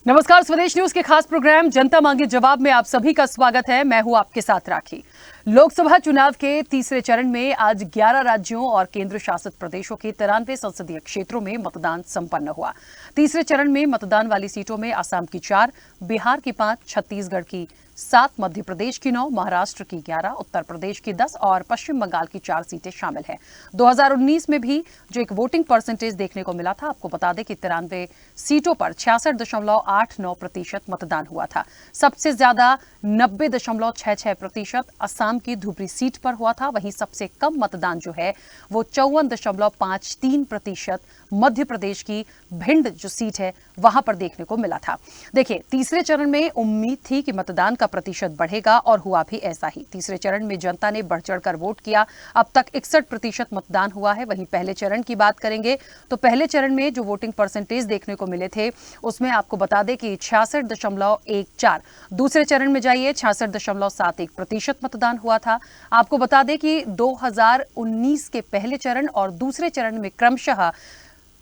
नमस्कार, स्वदेश न्यूज के खास प्रोग्राम जनता मांगे जवाब में आप सभी का स्वागत है। मैं हूं आपके साथ राखी। लोकसभा चुनाव के तीसरे चरण में आज 11 राज्यों और केंद्र शासित प्रदेशों के 93 संसदीय क्षेत्रों में मतदान संपन्न हुआ। तीसरे चरण में मतदान वाली सीटों में असम की 4, बिहार की 5, छत्तीसगढ़ की 7, मध्य प्रदेश की 9, महाराष्ट्र की 11, उत्तर प्रदेश की 10 और पश्चिम बंगाल की 4 सीटें शामिल हैं। 2019 में भी जो एक वोटिंग परसेंटेज देखने को मिला था, आपको बता दें कि 93 सीटों पर 66.89% मतदान हुआ था। सबसे ज्यादा 90.66% असम की धुबरी सीट पर हुआ था। वहीं सबसे कम मतदान जो है वो 54.53% मध्य प्रदेश की भिंड जो सीट है वहां पर देखने को मिला था। देखिए, तीसरे चरण में उम्मीद थी कि मतदान का प्रतिशत बढ़ेगा और हुआ भी ऐसा ही। तीसरे चरण में जनता ने बढ़ चढ़कर वोट किया। अब तक 61% मतदान हुआ है। वहीं पहले चरण की बात करेंगे तो पहले चरण में जो वोटिंग परसेंटेज देखने को मिले थे उसमें आपको बता दें कि 66.14। दूसरे चरण में जाइए, 66.71% मतदान हुआ था। आपको बता दें कि 2019 के पहले चरण और दूसरे चरण में क्रमशः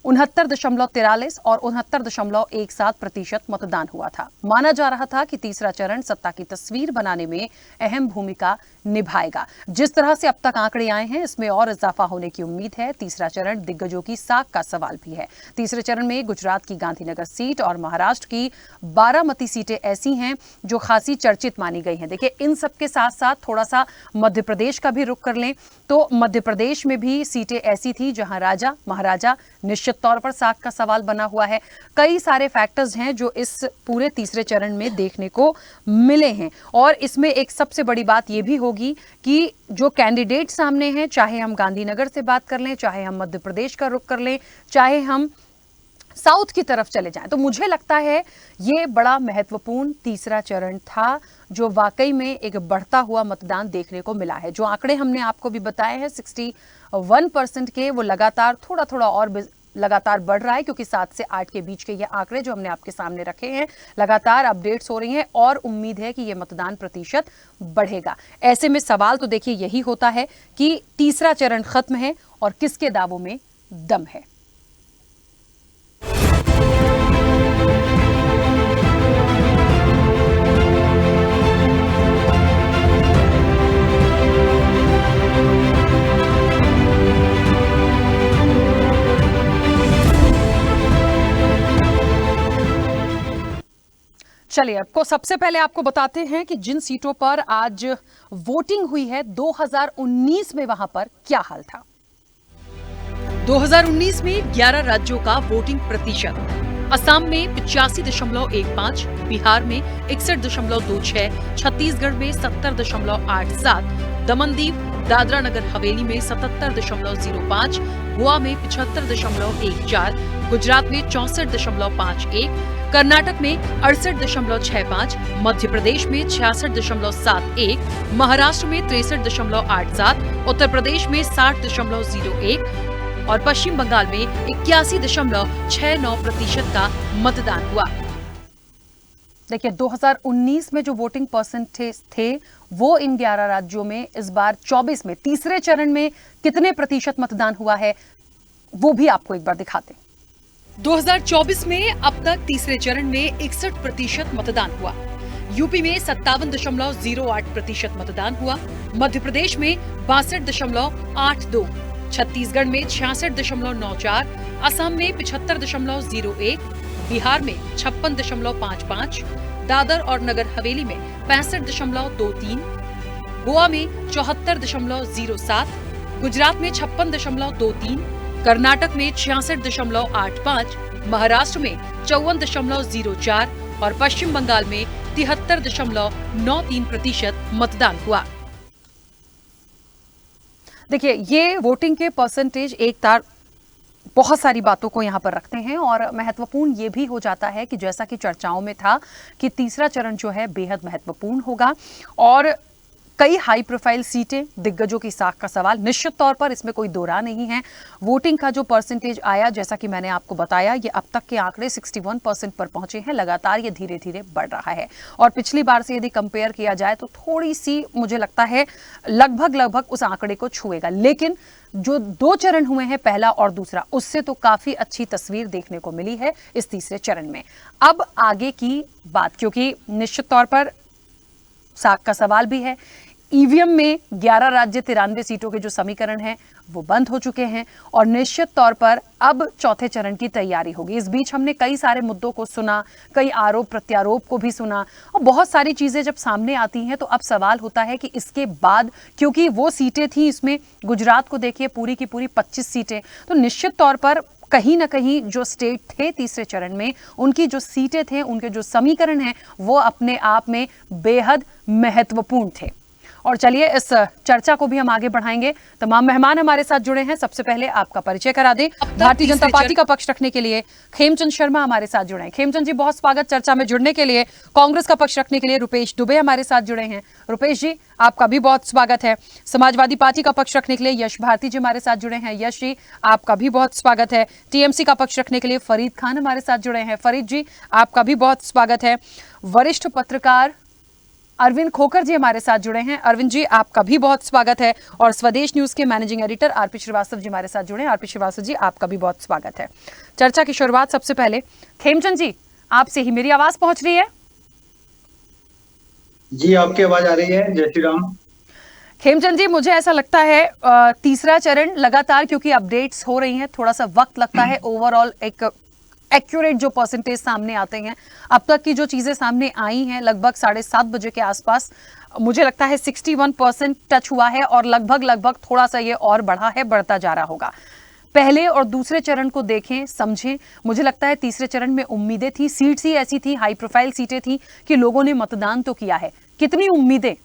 69.43 और 69.17% मतदान हुआ था। माना जा रहा था कि तीसरा चरण सत्ता की तस्वीर बनाने में अहम भूमिका निभाएगा। जिस तरह से अब तक आंकड़े आए हैं, इसमें और इजाफा होने की उम्मीद है। तीसरा चरण दिग्गजों की साख का सवाल भी है। तीसरे चरण में गुजरात की गांधीनगर सीट और महाराष्ट्र की बारामती सीटें ऐसी हैं जो खासी चर्चित मानी गई हैं। देखिए, इन सब के साथ साथ थोड़ा सा मध्य प्रदेश का भी रुख कर लें तो मध्य प्रदेश में भी सीटें ऐसी थी जहां राजा महाराजा निश्चित तौर पर साख का सवाल बना हुआ है। कई सारे फैक्टर्स हैं जो इस पूरे तीसरे चरण में देखने को मिले हैं और इसमें एक सबसे बड़ी बात यह भी होगी कि जो कैंडिडेट सामने हैं, चाहे हम गांधीनगर से बात कर लें, चाहे हम मध्य प्रदेश का रुख कर लें, चाहे हम साउथ की तरफ चले जाएं, तो मुझे लगता है ये बड़ा महत्वपूर्ण तीसरा चरण था जो वाकई में एक बढ़ता हुआ मतदान देखने को मिला है। जो आंकड़े हमने आपको भी बताए हैं 61% के, वो लगातार थोड़ा थोड़ा और लगातार बढ़ रहा है क्योंकि 7 से 8 के बीच के ये आंकड़े जो हमने आपके सामने रखे हैं लगातार अपडेट्स हो रही हैं और उम्मीद है कि ये मतदान प्रतिशत बढ़ेगा। ऐसे में सवाल तो देखिए यही होता है कि तीसरा चरण खत्म है और किसके दावों में दम है। चलिए, आपको सबसे पहले आपको बताते हैं कि जिन सीटों पर आज वोटिंग हुई है 2019 में वहां पर क्या हाल था। 2019 में 11 राज्यों का वोटिंग प्रतिशत: असम में 85.15, बिहार में 61.26, छत्तीसगढ़ में 70.87, दमन-दीव दादरा नगर हवेली में 77.05, गोवा में 75.14, गुजरात में 64.51, कर्नाटक में 68.65, मध्य प्रदेश में 66.71, महाराष्ट्र में 63.87, उत्तर प्रदेश में 60.01 और पश्चिम बंगाल में 81.69% का मतदान हुआ। देखिए, 2019 में जो वोटिंग परसेंटेज थे वो इन 11 राज्यों में, इस बार 24 में तीसरे चरण में कितने प्रतिशत मतदान हुआ है वो भी आपको एक बार दिखाते हैं। 2024 में अब तक तीसरे चरण में 61% मतदान हुआ। यूपी में 57.08% मतदान हुआ, मध्य प्रदेश में 62.82, छत्तीसगढ़ में 66.94, असम में 75.01, बिहार में 56.55, दादर और नगर हवेली में 65.23, गोवा में 74.07, गुजरात में 56.23, कर्नाटक में 66.85, महाराष्ट्र में 54.04 और पश्चिम बंगाल में 73.93% मतदान हुआ। देखिए, ये वोटिंग के परसेंटेज एक तार बहुत सारी बातों को यहाँ पर रखते हैं और महत्वपूर्ण ये भी हो जाता है कि जैसा कि चर्चाओं में था कि तीसरा चरण जो है बेहद महत्वपूर्ण होगा और कई हाई प्रोफाइल सीटें, दिग्गजों की साख का सवाल, निश्चित तौर पर इसमें कोई दो राय नहीं है। वोटिंग का जो परसेंटेज आया, जैसा कि मैंने आपको बताया, ये अब तक के आंकड़े 61% पर पहुंचे हैं। लगातार ये धीरे धीरे बढ़ रहा है और पिछली बार से यदि कंपेयर किया जाए तो थोड़ी सी मुझे लगता है लगभग उस आंकड़े को छुएगा। लेकिन जो दो चरण हुए हैं, पहला और दूसरा, उससे तो काफी अच्छी तस्वीर देखने को मिली है इस तीसरे चरण में। अब आगे की बात, क्योंकि निश्चित तौर पर साख का सवाल भी है। ईवीएम में 11 राज्य 93 सीटों के जो समीकरण हैं वो बंद हो चुके हैं और निश्चित तौर पर अब चौथे चरण की तैयारी होगी। इस बीच हमने कई सारे मुद्दों को सुना, कई आरोप प्रत्यारोप को भी सुना और बहुत सारी चीजें जब सामने आती हैं तो अब सवाल होता है कि इसके बाद, क्योंकि वो सीटें थी, इसमें गुजरात को देखिए पूरी की पूरी 25 सीटें, तो निश्चित तौर पर कहीं ना कहीं जो स्टेट थे तीसरे चरण में, उनकी जो सीटें थे, उनके जो समीकरण हैं, वो अपने आप में बेहद महत्वपूर्ण थे। और चलिए इस चर्चा को भी हम आगे बढ़ाएंगे। तमाम मेहमान हमारे साथ जुड़े हैं। सबसे पहले आपका परिचय करा दें। भारतीय जनता पार्टी का पक्ष रखने के लिए खेमचंद शर्मा हमारे साथ जुड़े हैं। खेमचंद जी, बहुत स्वागत चर्चा में जुड़ने के लिए। कांग्रेस का पक्ष रखने के लिए रुपेश दुबे हमारे साथ जुड़े हैं। रुपेश जी, आपका भी बहुत स्वागत है। समाजवादी पार्टी का पक्ष रखने के लिए यश भारती जी हमारे साथ जुड़े हैं। यश जी, आपका भी बहुत स्वागत है। टीएमसी का पक्ष रखने के लिए फरीद खान हमारे साथ जुड़े हैं। फरीद जी, आपका भी बहुत स्वागत है। वरिष्ठ पत्रकार अरविंद खोकर जी हमारे साथ जुड़े हैं। अरविंद जी, आपका भी बहुत स्वागत है। और स्वदेश न्यूज के managing editor RP Srivastava ji हमारे साथ जुड़े हैं। आरपी श्रीवास्तव जी, आपका भी बहुत स्वागत है। चर्चा की शुरुआत सबसे पहले खेमचंद जी आपसे ही। मेरी आवाज पहुंच रही है? जी, आपकी आवाज आ रही है। जय श्री राम। खेमचंद जी, मुझे ऐसा लगता है तीसरा चरण लगातार, क्योंकि अपडेट्स हो रही हैं, थोड़ा सा वक्त लगता है ओवरऑल एक एक्यूरेट जो परसेंटेज सामने आते हैं। अब तक की जो चीजें सामने आई हैं, लगभग 7:30 बजे के आसपास मुझे लगता है 61% टच हुआ है और लगभग थोड़ा सा ये और बढ़ा है, बढ़ता जा रहा होगा। पहले और दूसरे चरण को देखें, समझें। मुझे लगता है तीसरे चरण में उम्मीदें थी, सीट्स ही ऐसी थी, हाई प्रोफाइल सीटें थी कि लोगों ने मतदान तो किया है। कितनी उम्मीदें?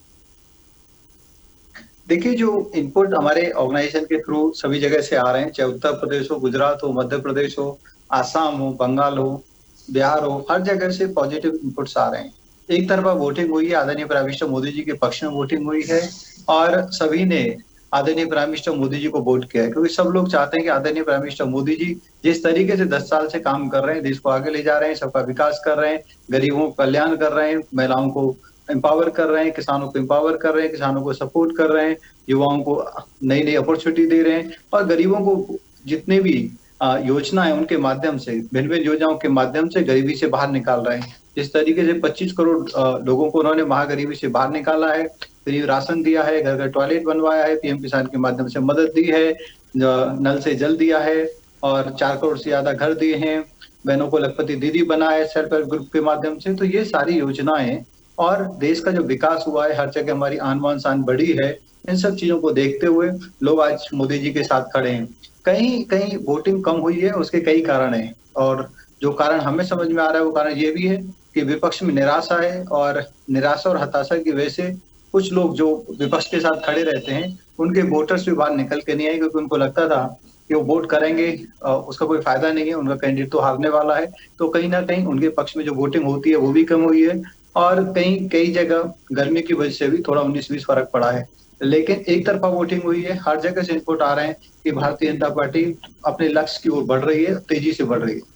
देखिए, जो इनपुट हमारे ऑर्गेनाइजेशन के थ्रू सभी जगह से आ रहे हैं, चाहे उत्तर प्रदेश हो, गुजरात हो, मध्य प्रदेश हो, आसाम हो, बंगाल हो, बिहार हो, हर जगह से पॉजिटिव इनपुट्स आ रहे हैं। एक तरफा वोटिंग हुई है, आदरणीय प्राइम मिनिस्टर मोदी जी के पक्ष में वोटिंग हुई है और सभी ने आदरणीय प्राइम मिनिस्टर मोदी जी को वोट किया है, क्योंकि सब लोग चाहते हैं कि आदरणीय प्राइम मिनिस्टर मोदी जी जिस तरीके से 10 साल से काम कर रहे हैं, देश को आगे ले जा रहे हैं, सबका विकास कर रहे हैं, गरीबों का कल्याण कर रहे हैं, महिलाओं को एम्पावर कर रहे हैं, किसानों को एम्पावर कर रहे हैं, किसानों को सपोर्ट कर रहे हैं, युवाओं को नई नई अपॉर्चुनिटी दे रहे हैं और गरीबों को जितने भी योजना है उनके माध्यम से, भिन्न भिन्न योजनाओं के माध्यम से गरीबी से बाहर निकाल रहे हैं। जिस तरीके से 25 करोड़ लोगों को उन्होंने महागरीबी से बाहर निकाला है, फ्री राशन दिया है, घर घर टॉयलेट बनवाया है, पीएम किसान के माध्यम से मदद दी है, नल से जल दिया है और 4 करोड़ से ज्यादा घर दिए हैं, बहनों को लखपति दीदी बनाया है सेल्फ हेल्प ग्रुप के माध्यम से। तो ये सारी योजनाएं और देश का जो विकास हुआ है, हर जगह हमारी आन बान शान बढ़ी है, इन सब चीजों को देखते हुए लोग आज मोदी जी के साथ खड़े हैं। कहीं कहीं वोटिंग कम हुई है, उसके कई कारण हैं और जो कारण हमें समझ में आ रहा है वो कारण ये भी है कि विपक्ष में निराशा है और निराशा और हताशा की वजह से कुछ लोग जो विपक्ष के साथ खड़े रहते हैं उनके वोटर्स भी बाहर निकल के नहीं आए, क्योंकि उनको लगता था कि वो वोट करेंगे उसका कोई फायदा नहीं है, उनका कैंडिडेट तो हारने वाला है। तो कहीं ना कहीं उनके पक्ष में जो वोटिंग होती है वो भी कम हुई है और कई जगह गर्मी की वजह से भी थोड़ा 19-20 फर्क पड़ा है। लेकिन एक तरफा वोटिंग हुई है, हर जगह से इनपुट आ रहे हैं कि भारतीय जनता पार्टी अपने लक्ष्य की ओर बढ़ रही है, तेजी से बढ़ रही है।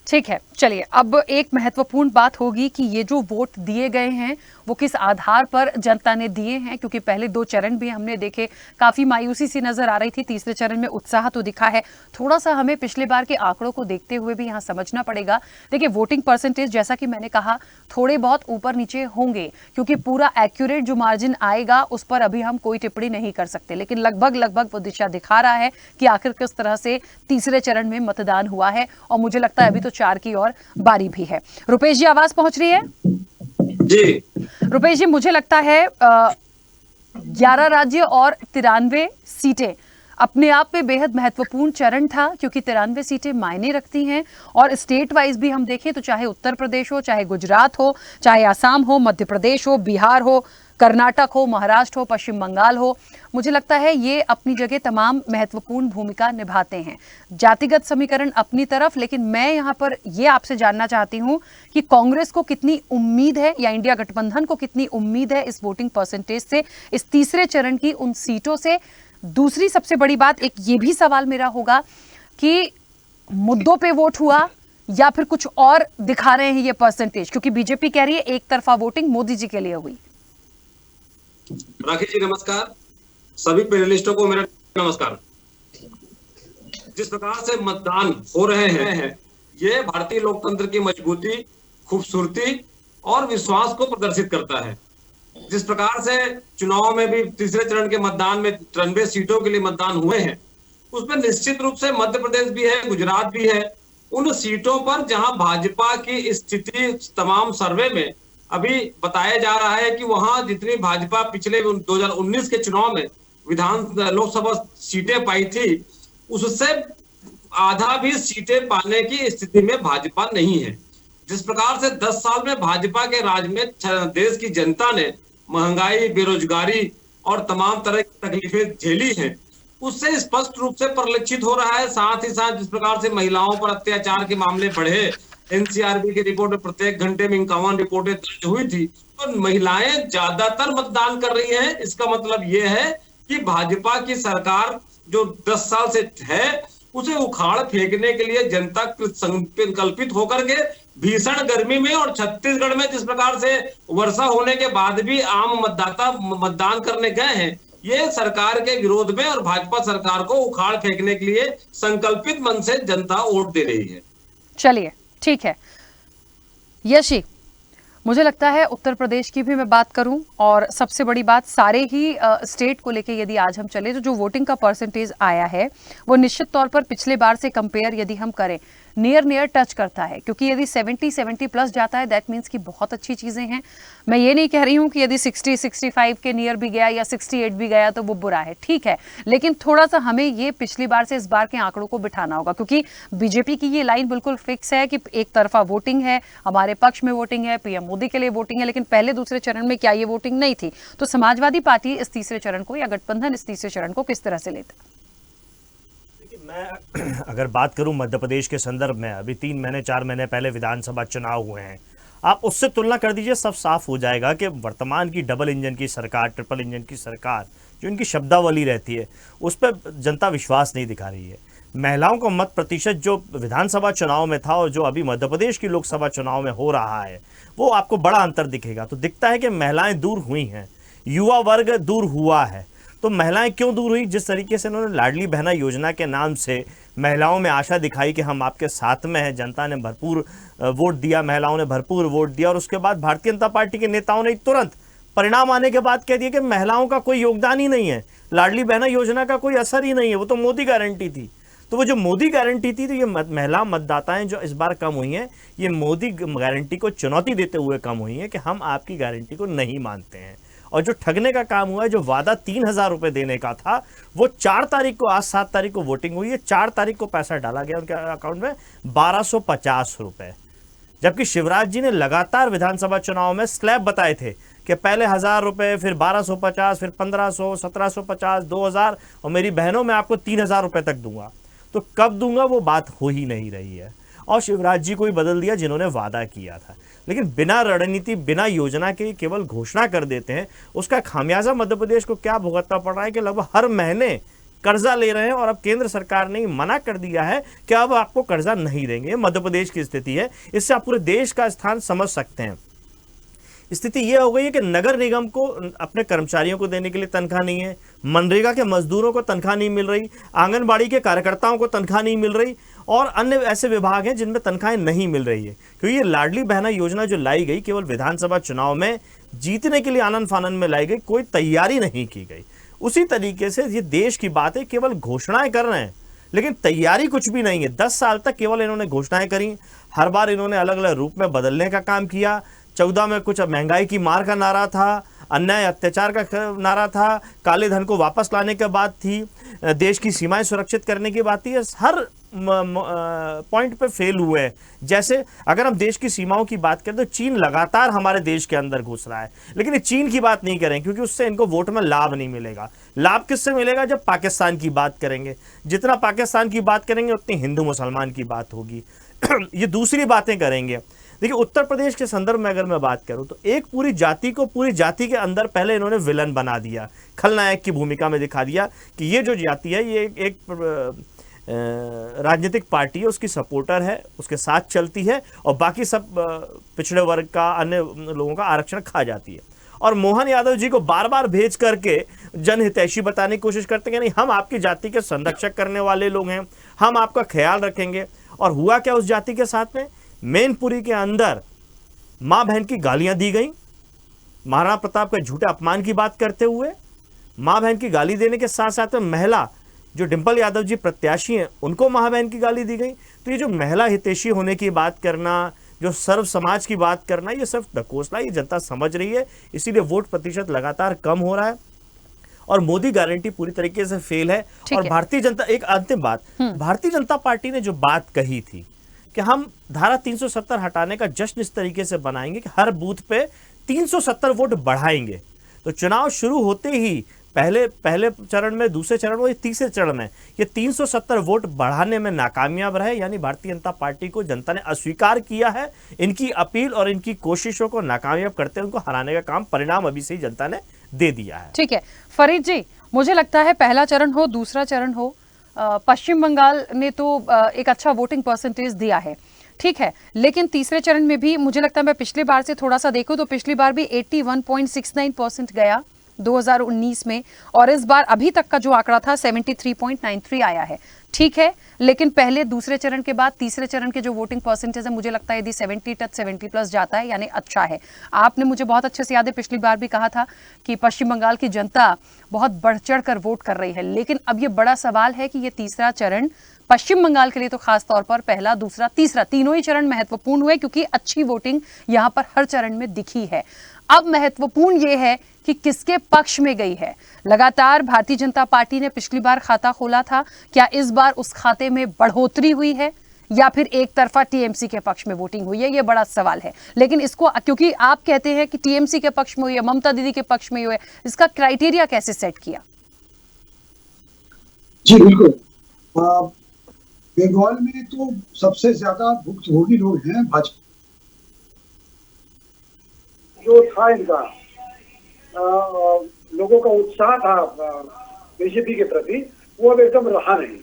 ठीक है, चलिए अब एक महत्वपूर्ण बात होगी कि ये जो वोट दिए गए हैं वो किस आधार पर जनता ने दिए हैं, क्योंकि पहले दो चरण भी हमने देखे, काफी मायूसी सी नजर आ रही थी। तीसरे चरण में उत्साह तो दिखा है। थोड़ा सा हमें पिछले बार के आंकड़ों को देखते हुए भी यहाँ समझना पड़ेगा। देखिए, वोटिंग परसेंटेज जैसा कि मैंने कहा थोड़े बहुत ऊपर नीचे होंगे, क्योंकि पूरा एक्यूरेट जो मार्जिन आएगा उस पर अभी हम कोई टिप्पणी नहीं कर सकते, लेकिन लगभग वो दिशा दिखा रहा है कि आखिर किस तरह से तीसरे चरण में मतदान हुआ है। और मुझे लगता है अभी तो 4 की और बारी भी है। रुपेश जी, आवाज पहुंच रही है? जी रुपेश जी, मुझे लगता है 11 राज्य और 93 सीटें, अपने आप में बेहद महत्वपूर्ण चरण था, क्योंकि 93 सीटें मायने रखती हैं। और स्टेट वाइज भी हम देखें तो चाहे उत्तर प्रदेश हो, चाहे गुजरात हो, चाहे आसाम हो, मध्य प्रदेश हो, बिहार हो, कर्नाटक हो, महाराष्ट्र हो, पश्चिम बंगाल हो, मुझे लगता है ये अपनी जगह तमाम महत्वपूर्ण भूमिका निभाते हैं। जातिगत समीकरण अपनी तरफ, लेकिन मैं यहाँ पर ये आपसे जानना चाहती हूँ कि कांग्रेस को कितनी उम्मीद है या इंडिया गठबंधन को कितनी उम्मीद है इस वोटिंग परसेंटेज से, इस तीसरे चरण की उन सीटों से। दूसरी सबसे बड़ी बात, एक ये भी सवाल मेरा होगा कि मुद्दों पे वोट हुआ या फिर कुछ और दिखा रहे हैं ये परसेंटेज, क्योंकि बीजेपी कह रही है एक तरफा वोटिंग मोदी जी के लिए हुई। राखी जी नमस्कार, सभी पैनलिस्टों को मेरा नमस्कार। जिस प्रकार से मतदान हो रहे हैं ये भारतीय लोकतंत्र की मजबूती, खूबसूरती और विश्वास को प्रदर्शित करता है। जिस प्रकार से चुनाव में भी तीसरे चरण के मतदान में 93 सीटों के लिए मतदान हुए हैं, उसमें निश्चित रूप से मध्य प्रदेश भी है, गुजरात भी है। उन सीटों पर जहां भाजपा की स्थिति तमाम सर्वे में अभी बताया जा रहा है कि वहां जितनी भाजपा पिछले 2019 के चुनाव में लोकसभा सीटें पाई थी, उससे आधा भी सीटें पाने की स्थिति में भाजपा नहीं है। जिस प्रकार से 10 साल में भाजपा के राज में देश की जनता ने महंगाई, बेरोजगारी और तमाम तरह की तकलीफें झेली हैं, उससे स्पष्ट रूप से परिलक्षित हो रहा है। साथ ही साथ जिस प्रकार से महिलाओं पर अत्याचार के मामले बढ़े, एनसीआरबी की रिपोर्ट में प्रत्येक घंटे में 51 रिपोर्टें दर्ज हुई थी, तो महिलाएं ज्यादातर मतदान कर रही हैं। इसका मतलब यह है कि भाजपा की सरकार जो 10 साल से है उसे उखाड़ फेंकने के लिए जनता संकल्पित होकर के भीषण गर्मी में और छत्तीसगढ़ में जिस प्रकार से वर्षा होने के बाद भी आम मतदाता मतदान करने गए हैं, ये सरकार के विरोध में और भाजपा सरकार को उखाड़ फेंकने के लिए संकल्पित मन से जनता वोट दे रही है। चलिए ठीक है यशी, मुझे लगता है उत्तर प्रदेश की भी मैं बात करूं, और सबसे बड़ी बात सारे ही स्टेट को लेके यदि आज हम चले तो जो वोटिंग का परसेंटेज आया है वो निश्चित तौर पर पिछले बार से कंपेयर यदि हम करें नियर टच करता है, क्योंकि यदि 70 प्लस जाता है दैट मीन्स कि बहुत अच्छी चीज़ें हैं। मैं ये नहीं कह रही हूँ कि यदि 60-65 के नियर भी गया या 68 भी गया तो वो बुरा है, ठीक है, लेकिन थोड़ा सा हमें ये पिछली बार से इस बार के आंकड़ों को बिठाना होगा, क्योंकि बीजेपी की ये लाइन बिल्कुल फिक्स है कि एक तरफा वोटिंग है, हमारे पक्ष में वोटिंग है, पीएम मोदी के लिए वोटिंग है, लेकिन पहले दूसरे चरण में क्या ये वोटिंग नहीं थी? तो समाजवादी पार्टी इस तीसरे चरण को या गठबंधन इस तीसरे चरण को किस तरह से लेता? मैं अगर बात करूं मध्य प्रदेश के संदर्भ में, अभी 3-4 महीने पहले विधानसभा चुनाव हुए हैं, आप उससे तुलना कर दीजिए, सब साफ हो जाएगा कि वर्तमान की डबल इंजन की सरकार, ट्रिपल इंजन की सरकार, जो इनकी शब्दावली रहती है उस पर जनता विश्वास नहीं दिखा रही है। महिलाओं का मत प्रतिशत जो विधानसभा चुनाव में था और जो अभी मध्य प्रदेश की लोकसभा चुनाव में हो रहा है, वो आपको बड़ा अंतर दिखेगा। तो दिखता है कि महिलाएं दूर हुई हैं, युवा वर्ग दूर हुआ है। तो महिलाएं क्यों दूर हुई? जिस तरीके से उन्होंने लाडली बहना योजना के नाम से महिलाओं में आशा दिखाई कि हम आपके साथ में हैं, जनता ने भरपूर वोट दिया, महिलाओं ने भरपूर वोट दिया, और उसके बाद भारतीय जनता पार्टी के नेताओं ने तुरंत परिणाम आने के बाद कह दिया कि महिलाओं का कोई योगदान ही नहीं है, लाडली बहना योजना का कोई असर ही नहीं है, वो तो मोदी गारंटी थी। तो वो जो मोदी गारंटी थी, तो ये महिला मतदाताएं जो इस बार कम हुई हैं, ये मोदी गारंटी को चुनौती देते हुए कम हुई हैं कि हम आपकी गारंटी को नहीं मानते हैं। और जो ठगने का काम हुआ है, जो वादा 3000 रुपये देने का था, वो 4 तारीख को, आज 7 तारीख को वोटिंग हुई है, 4 तारीख को पैसा डाला गया उनके अकाउंट में 1250 रुपये। जबकि शिवराज जी ने लगातार विधानसभा चुनाव में स्लैब बताए थे कि पहले 1000 रुपये, फिर 1250, फिर 1500, 1750, 2000, और मेरी बहनों में आपको 3000 रुपये तक दूंगा। तो कब दूंगा वो बात हो ही नहीं रही है, और शिवराज जी को ही बदल दिया जिन्होंने वादा किया था। लेकिन बिना रणनीति, बिना योजना के केवल घोषणा कर देते हैं। उसका खामियाजा मध्य प्रदेश को क्या भुगतना पड़ रहा है कि लगभग हर महीने कर्जा ले रहे हैं, और अब केंद्र सरकार ने मना कर दिया है कि अब आपको कर्जा नहीं देंगे। मध्य प्रदेश की स्थिति है, इससे आप पूरे देश का स्थान समझ सकते हैं। स्थिति यह हो गई है कि नगर निगम को अपने कर्मचारियों को देने के लिए तनख्वाह नहीं है, मनरेगा के मजदूरों को तनख्वाह नहीं मिल रही, आंगनबाड़ी के कार्यकर्ताओं को तनख्वाह नहीं मिल रही, और अन्य ऐसे विभाग हैं जिनमें तनख्वाहें नहीं मिल रही है। क्योंकि ये लाडली बहना योजना जो लाई गई केवल विधानसभा चुनाव में जीतने के लिए आनंद फानंद में लाई गई, कोई तैयारी नहीं की गई। उसी तरीके से ये देश की बात है, केवल घोषणाएं कर रहे हैं लेकिन तैयारी कुछ भी नहीं है। 10 साल तक केवल इन्होंने घोषणाएं करी, हर बार इन्होंने अलग अलग रूप में बदलने का काम किया। 14 में कुछ महंगाई की मार का नारा था, अन्याय अत्याचार का नारा था, काले धन को वापस लाने की बात थी, देश की सीमाएं सुरक्षित करने की बात है, हर पॉइंट पे फेल हुए हैं। जैसे अगर हम देश की सीमाओं की बात करें तो चीन लगातार हमारे देश के अंदर घुस रहा है, लेकिन ये चीन की बात नहीं करें क्योंकि उससे इनको वोट में लाभ नहीं मिलेगा। लाभ किससे मिलेगा? जब पाकिस्तान की बात करेंगे। जितना पाकिस्तान की बात करेंगे उतनी हिंदू मुसलमान की बात होगी। ये दूसरी बातें करेंगे। देखिए, उत्तर प्रदेश के संदर्भ में अगर मैं बात करूं तो एक पूरी जाति को पूरी जाति के अंदर पहले इन्होंने विलन बना दिया, खलनायक की भूमिका में दिखा दिया कि ये जो जाति है ये एक राजनीतिक पार्टी है, उसकी सपोर्टर है, उसके साथ चलती है और बाकी सब पिछड़े वर्ग का, अन्य लोगों का आरक्षण खा जाती है। और मोहन यादव जी को बार बार भेज करके जनहितैषी बताने की कोशिश करते हैं कि नहीं, हम आपकी जाति के संरक्षक करने वाले लोग हैं, हम आपका ख्याल रखेंगे। और हुआ क्या उस जाति के साथ में? मैनपुरी के अंदर माँ बहन की गालियां दी गई, महाराणा प्रताप के झूठे अपमान की बात करते हुए। माँ बहन की गाली देने के साथ साथ में महिला जो डिंपल यादव जी प्रत्याशी हैं उनको माँ बहन की गाली दी गई। तो ये जो महिला हितैषी होने की बात करना, जो सर्व समाज की बात करना, ये सिर्फ ढकोसला, ये जनता समझ रही है, इसीलिए वोट प्रतिशत लगातार कम हो रहा है और मोदी गारंटी पूरी तरीके से फेल है। और भारतीय जनता, एक अंतिम बात, भारतीय जनता पार्टी ने जो बात कही थी कि हम धारा 370 हटाने का जश्न इस तरीके से बनाएंगे कि हर बूथ पे 370 वोट बढ़ाएंगे, तो चुनाव शुरू होते ही पहले चरण में, दूसरे चरण में, तीसरे चरण में ये 370 वोट बढ़ाने में नाकामयाब रहे। यानी भारतीय जनता पार्टी को जनता ने अस्वीकार किया है। इनकी अपील और इनकी कोशिशों को नाकामयाब करते उनको हराने का काम, परिणाम अभी से ही जनता ने दे दिया है। ठीक है फरीद जी, मुझे लगता है पहला चरण हो, दूसरा चरण हो, पश्चिम बंगाल ने तो एक अच्छा वोटिंग परसेंटेज दिया है, ठीक है, लेकिन तीसरे चरण में भी मुझे लगता है, मैं पिछली बार से थोड़ा सा देखूं तो पिछली बार भी 81.69% गया 2019 में, और इस बार अभी तक का जो आंकड़ा था 73.93 आया है। ठीक है, लेकिन पहले दूसरे चरण के बाद तीसरे चरण के जो वोटिंग परसेंटेज है, मुझे लगता है यदि 70+ जाता है यानी अच्छा है। आपने मुझे बहुत अच्छे से याद है, पिछली बार भी कहा था कि पश्चिम बंगाल की जनता बहुत बढ़ चढ़ कर वोट कर रही है, लेकिन अब ये बड़ा सवाल है कि ये तीसरा चरण पश्चिम बंगाल के लिए तो खास तौर पर पहला, दूसरा, तीसरा, तीनों ही चरण महत्वपूर्ण हुए क्योंकि अच्छी वोटिंग यहां पर हर चरण में दिखी है। अब महत्वपूर्ण यह है कि किसके पक्ष में गई है। लगातार भारतीय जनता पार्टी ने पिछली बार खाता खोला था, क्या इस बार उस खाते में बढ़ोतरी हुई है या फिर एक तरफा टीएमसी के पक्ष में वोटिंग हुई है? ये बड़ा सवाल है। लेकिन इसको, क्योंकि आप कहते हैं कि टीएमसी के पक्ष में हुई है, ममता दीदी के पक्ष में हुई है, इसका क्राइटेरिया कैसे सेट किया? जी बिल्कुल, बंगाल में तो सबसे ज्यादा भुक्तभोगी लोग हैं भाजपा। जो था इनका लोगों का उत्साह था बीजेपी के प्रति, वो अब एकदम रहा नहीं।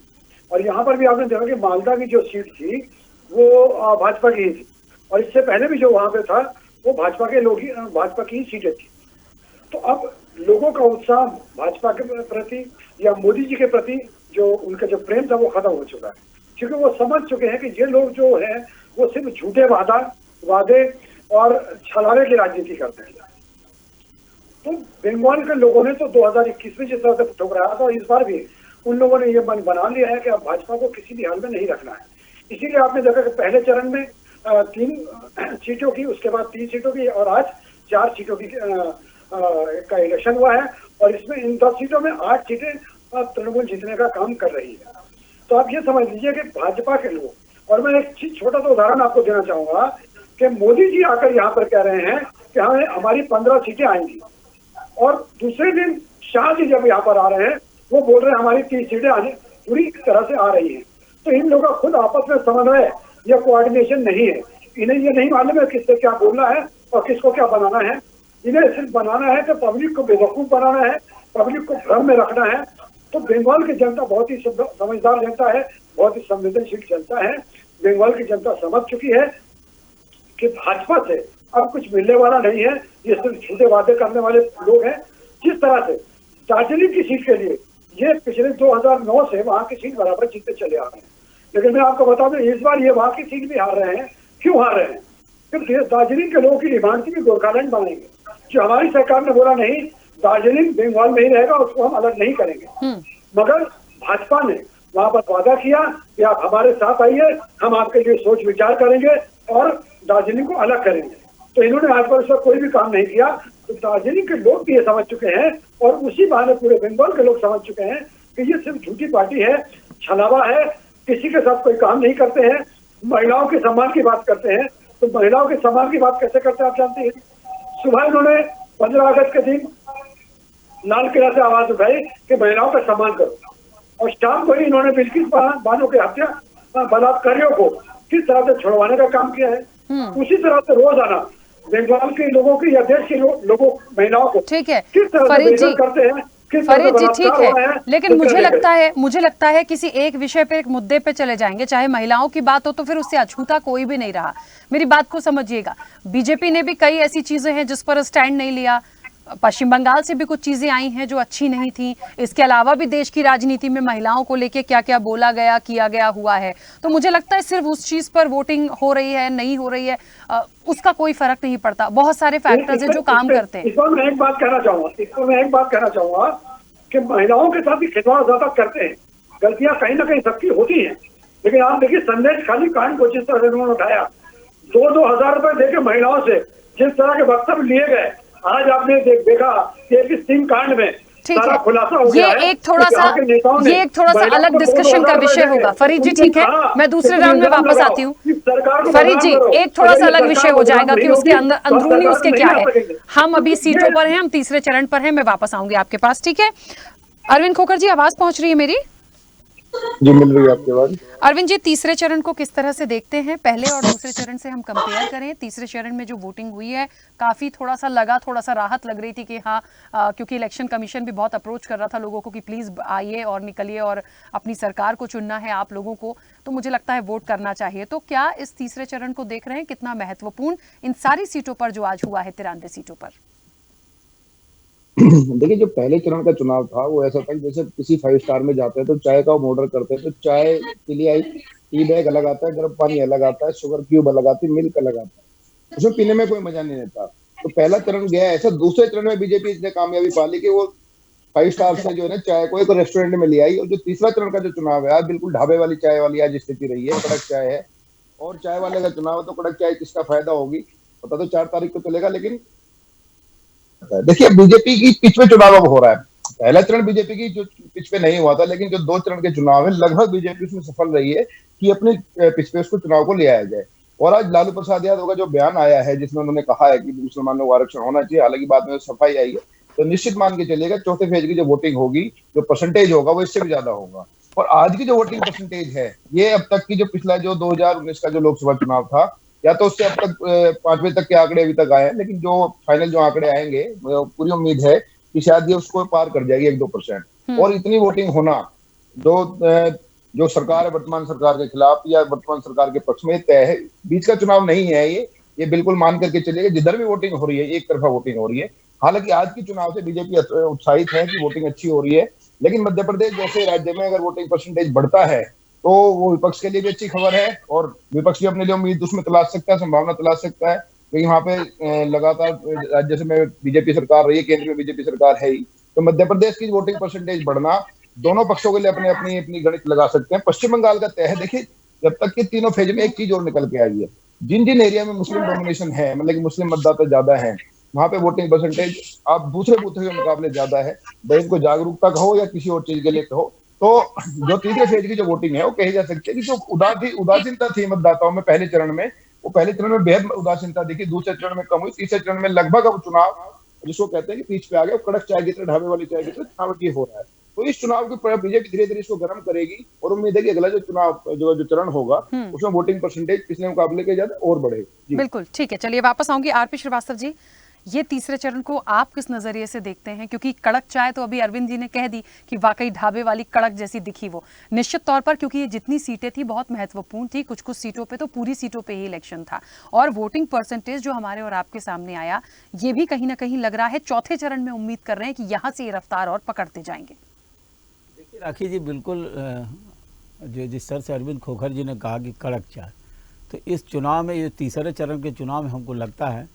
और यहाँ पर भी आपने देखा कि मालदा की जो सीट थी वो भाजपा की ही थी, और इससे पहले भी जो वहां पे था वो भाजपा के लोग ही, भाजपा की ही सीटें थी। तो अब लोगों का उत्साह भाजपा के प्रति या मोदी जी के प्रति जो उनका जो प्रेम था वो खत्म हो चुका है, क्योंकि वो समझ चुके हैं कि ये लोग जो है वो सिर्फ झूठे वादे और छलावे की राजनीति करते हैं। तो बंगाल के लोगों ने तो 2021 में जिस तरह से ठुकराया था, इस बार भी उन लोगों ने ये मन बना लिया है कि अब भाजपा को किसी भी हाल में नहीं रखना है। इसीलिए आपने देखा कि पहले चरण में 3 सीटों की, उसके बाद 3 सीटों की, और आज 4 सीटों की का इलेक्शन हुआ है, और इसमें इन 10 सीटों में 8 सीटें तृणमूल जीतने का काम कर रही है। तो आप ये समझ लीजिए कि भाजपा के लोग, और मैं एक चीज छोटा सा उदाहरण आपको देना चाहूंगा कि मोदी जी आकर यहाँ पर कह रहे हैं कि हमें हमारी 15 सीटें आएंगी, और दूसरे दिन शाह जी जब यहाँ पर आ रहे हैं वो बोल रहे हैं हमारी 30 सीटें आने पूरी तरह से आ रही हैं। तो इन लोगों का खुद आपस में समन्वय या कोऑर्डिनेशन नहीं है। इन्हें ये नहीं मालूम है किससे क्या बोलना है और किसको क्या बनाना है। इन्हें सिर्फ बनाना है तो पब्लिक को बेवकूफ बनाना है, पब्लिक को भ्रम में रखना है। तो बंगाल की जनता बहुत ही समझदार जनता है, बहुत ही संवेदनशील जनता है। बंगाल की जनता समझ चुकी है कि भाजपा से अब कुछ मिलने वाला नहीं है, ये सिर्फ झूठे वादे करने वाले लोग हैं। जिस तरह से दार्जिलिंग की सीट के लिए ये पिछले 2009 से वहां की सीट बराबर जीतते चले आ रहे हैं, लेकिन मैं आपको बता दूं इस बार ये वहां की सीट भी हार रहे हैं। क्यों हार रहे हैं? क्योंकि दार्जिलिंग के लोगों की डिमांड थी कि गोरखालैंड बनाएंगे, जो हमारी सरकार ने बोला नहीं, दार्जिलिंग बंगाल में ही रहेगा, उसको हम अलग नहीं करेंगे। मगर भाजपा ने वहां पर वादा किया कि आप हमारे साथ आइए, हम आपके लिए सोच विचार करेंगे और दार्जिलिंग को अलग करेंगे। तो इन्होंने आज पर उसका कोई भी काम नहीं किया। तो दार्जिलिंग के लोग भी ये समझ चुके हैं, और उसी बहाने पूरे बंगाल के लोग समझ चुके हैं कि ये सिर्फ झूठी पार्टी है, छलावा है, किसी के साथ कोई काम नहीं करते हैं, महिलाओं के सम्मान की बात करते हैं। तो महिलाओं के सम्मान की बात कैसे करते हैं आप जानते हैं? सुबह इन्होंने 15 अगस्त के दिन लाल किला से आवाज उठाई कि महिलाओं का सम्मान करो, और शाम को ही इन्होंने बिल्किस बानो के हत्या बलात्कारियों को किस तरह से छुड़वाने का काम किया है। उसी तरह से रोजाना बंगाल के लोगों की या देश के लोगों महिलाओं को ठीक है किस तरह से फरीद जी, बेइज्जत करते हैं, फरीद जी ठीक है, लेकिन मुझे लगता है किसी एक विषय पे, एक मुद्दे पे चले जाएंगे, चाहे महिलाओं की बात हो तो फिर उससे अछूता कोई भी नहीं रहा। मेरी बात को समझिएगा, बीजेपी ने भी कई ऐसी चीजें हैं जिस पर स्टैंड नहीं लिया, पश्चिम बंगाल से भी कुछ चीजें आई हैं जो अच्छी नहीं थी, इसके अलावा भी देश की राजनीति में महिलाओं को लेके क्या क्या बोला गया, किया गया हुआ है। तो मुझे लगता है सिर्फ उस चीज पर वोटिंग हो रही है नहीं हो रही है उसका कोई फर्क नहीं पड़ता, बहुत सारे फैक्टर्स हैं जो काम करते हैं। इस पर मैं एक बात कहना चाहूंगा कि महिलाओं के साथ भी खिलवाड़ ज्यादा करते हैं, गलतियां कहीं ना कहीं सबकी होती हैं, लेकिन आप देखिए संदेश खाली कांड को जिस तरह से उन्होंने उठाया, 2,000 रुपए देके महिलाओं से जिस तरह के वक्तव्य लिए गए, आज आपने देखा कि एक सिंह कांड में सारा खुलासा हो गया है। ये एक थोड़ा सा अलग डिस्कशन का विषय होगा। फरीद जी ठीक है, मैं दूसरे राउंड में वापस आती हूँ। फरीद जी एक थोड़ा सा अलग विषय हो जाएगा कि उसके अंदर अंदरूनी उसके क्या है। हम अभी सीटों पर हैं, हम तीसरे चरण पर हैं, मैं वापस आऊंगी आपके पास, ठीक है। अरविंद खोखर जी आवाज पहुंच रही है मेरी? जी मिल रही है आपकी आवाज। अरविंद जी तीसरे चरण को किस तरह से देखते हैं? पहले और दूसरे चरण से हम कंपेयर करें, तीसरे चरण में जो वोटिंग हुई है काफी थोड़ा सा राहत लग रही थी कि हाँ, क्योंकि इलेक्शन कमीशन भी बहुत अप्रोच कर रहा था लोगों को कि प्लीज आइए और निकलिए और अपनी सरकार को चुनना है आप लोगों को, तो मुझे लगता है वोट करना चाहिए। तो क्या इस तीसरे चरण को देख रहे हैं कितना महत्वपूर्ण इन सारी सीटों पर जो आज हुआ है, 93 सीटों पर? देखिए जो पहले चरण का चुनाव था वो ऐसा था कि जैसे किसी 5 स्टार में जाते हैं तो चाय का ऑर्डर करते हैं तो चाय के लिए टी बैग अलग आता है, गर्म पानी अलग आता है, शुगर क्यूब अलग आती है, मिल्क अलग आता है, उसमें पीने में कोई मजा नहीं आता। तो पहला चरण गया ऐसा। दूसरे चरण में बीजेपी इतने कामयाबी पा ली कि वो 5 स्टार से जो है ना चाय को एक रेस्टोरेंट में ले आई। और जो तीसरा चरण का जो चुनाव है आज बिल्कुल ढाबे वाली चाय वाली आज स्थिति रही है, कड़क चाय है। और चाय वाले का चुनाव है तो कड़क चाय किसका फायदा होगी पता तो 4 तारीख को चलेगा। लेकिन देखिए बीजेपी की पिच पे चुनाव अब हो रहा है। पहला चरण बीजेपी की जो पिच पे नहीं हुआ था, लेकिन जो 2 चरण के चुनाव है लगभग बीजेपी उसमें सफल रही है कि अपने पिच पे उसको चुनाव को ले आया जाए। और आज लालू प्रसाद यादव का जो बयान आया है जिसमें उन्होंने कहा है कि मुसलमानों को आरक्षण होना चाहिए, हालांकि बाद में सफाई आई है, तो निश्चित मान के चलिएगा चौथे फेज की जो वोटिंग होगी, जो परसेंटेज होगा वो इससे भी ज्यादा होगा। और आज की जो वोटिंग परसेंटेज है ये अब तक की जो पिछला जो 2019 का जो लोकसभा चुनाव था, या तो उससे अब तक 5वें तक के आंकड़े अभी तक आए हैं, लेकिन जो फाइनल जो आंकड़े आएंगे पूरी उम्मीद है कि शायद ये उसको पार कर जाएगी 1-2%। और इतनी वोटिंग होना जो सरकार है वर्तमान सरकार के खिलाफ या वर्तमान सरकार के पक्ष में तय है। बीच का चुनाव नहीं है ये बिल्कुल मान करके चलिएगा। जिधर भी वोटिंग हो रही है एक तरफा वोटिंग हो रही है। हालांकि आज की चुनाव से बीजेपी उत्साहित है कि वोटिंग अच्छी हो रही है, लेकिन मध्य प्रदेश जैसे राज्य में अगर वोटिंग परसेंटेज बढ़ता है तो वो विपक्ष के लिए भी अच्छी खबर है और विपक्ष भी अपने लिए उम्मीद उसमें तलाश सकता है, संभावना तलाश सकता है। क्योंकि वहां पे लगातार राज्य में बीजेपी सरकार रही है, केंद्र में बीजेपी सरकार है ही, तो मध्य प्रदेश की वोटिंग परसेंटेज बढ़ना दोनों पक्षों के लिए अपनी गणित लगा सकते हैं। पश्चिम बंगाल का तय है। देखिए जब तक के तीनों फेज में एक चीज और निकल के आई है, जिन एरिया में मुस्लिम डोमिनेशन है, मतलब कि मुस्लिम मतदाता ज्यादा है, वहां पे वोटिंग परसेंटेज आप दूसरे बूथों के मुकाबले ज्यादा है। भाई इनको जागरूकता कहो या किसी और चीज के लिए कहो, तो जो तीसरे फेज की जो वोटिंग है वो कही जा सकती है कि जो उदासीनता थी मतदाताओं में पहले चरण में बेहद उदासीनता दिखी, दूसरे चरण में कम हुई, तीसरे चरण में लगभग अब चुनाव जिसको कहते हैं कि पीछ पे आ गया, कड़क चाय की तरह, ढाबे वाली चाय की तरह छावटी हो रहा है। तो इस चुनाव की बीजेपी धीरे धीरे इसको गर्म करेगी और उम्मीद है कि अगला जो चुनाव जो चरण होगा उसमें वोटिंग परसेंटेज पिछले मुकाबले के ज्यादा और बढ़ेगी। बिल्कुल ठीक है, चलिए वापस आऊंगी। आरपी श्रीवास्तव जी, ये तीसरे चरण को आप किस नजरिए से देखते हैं? क्योंकि कड़क चाय तो अभी अरविंद जी ने कह दी कि वाकई ढाबे वाली कड़क जैसी दिखी वो, निश्चित तौर पर क्योंकि ये जितनी सीटें थी बहुत महत्वपूर्ण थी, कुछ सीटों पे तो पूरी सीटों पे ही इलेक्शन था। और वोटिंग परसेंटेज जो हमारे और आपके सामने आया, ये भी कहीं ना कहीं लग रहा है चौथे चरण में उम्मीद कर रहे हैं कि यहाँ से ये रफ्तार और पकड़ते जाएंगे। देखिए राखी जी, बिल्कुल जो जिस तरह से अरविंद खोखर जी ने कहा कि कड़क चाय, तो इस चुनाव में, ये तीसरे चरण के चुनाव में हमको लगता है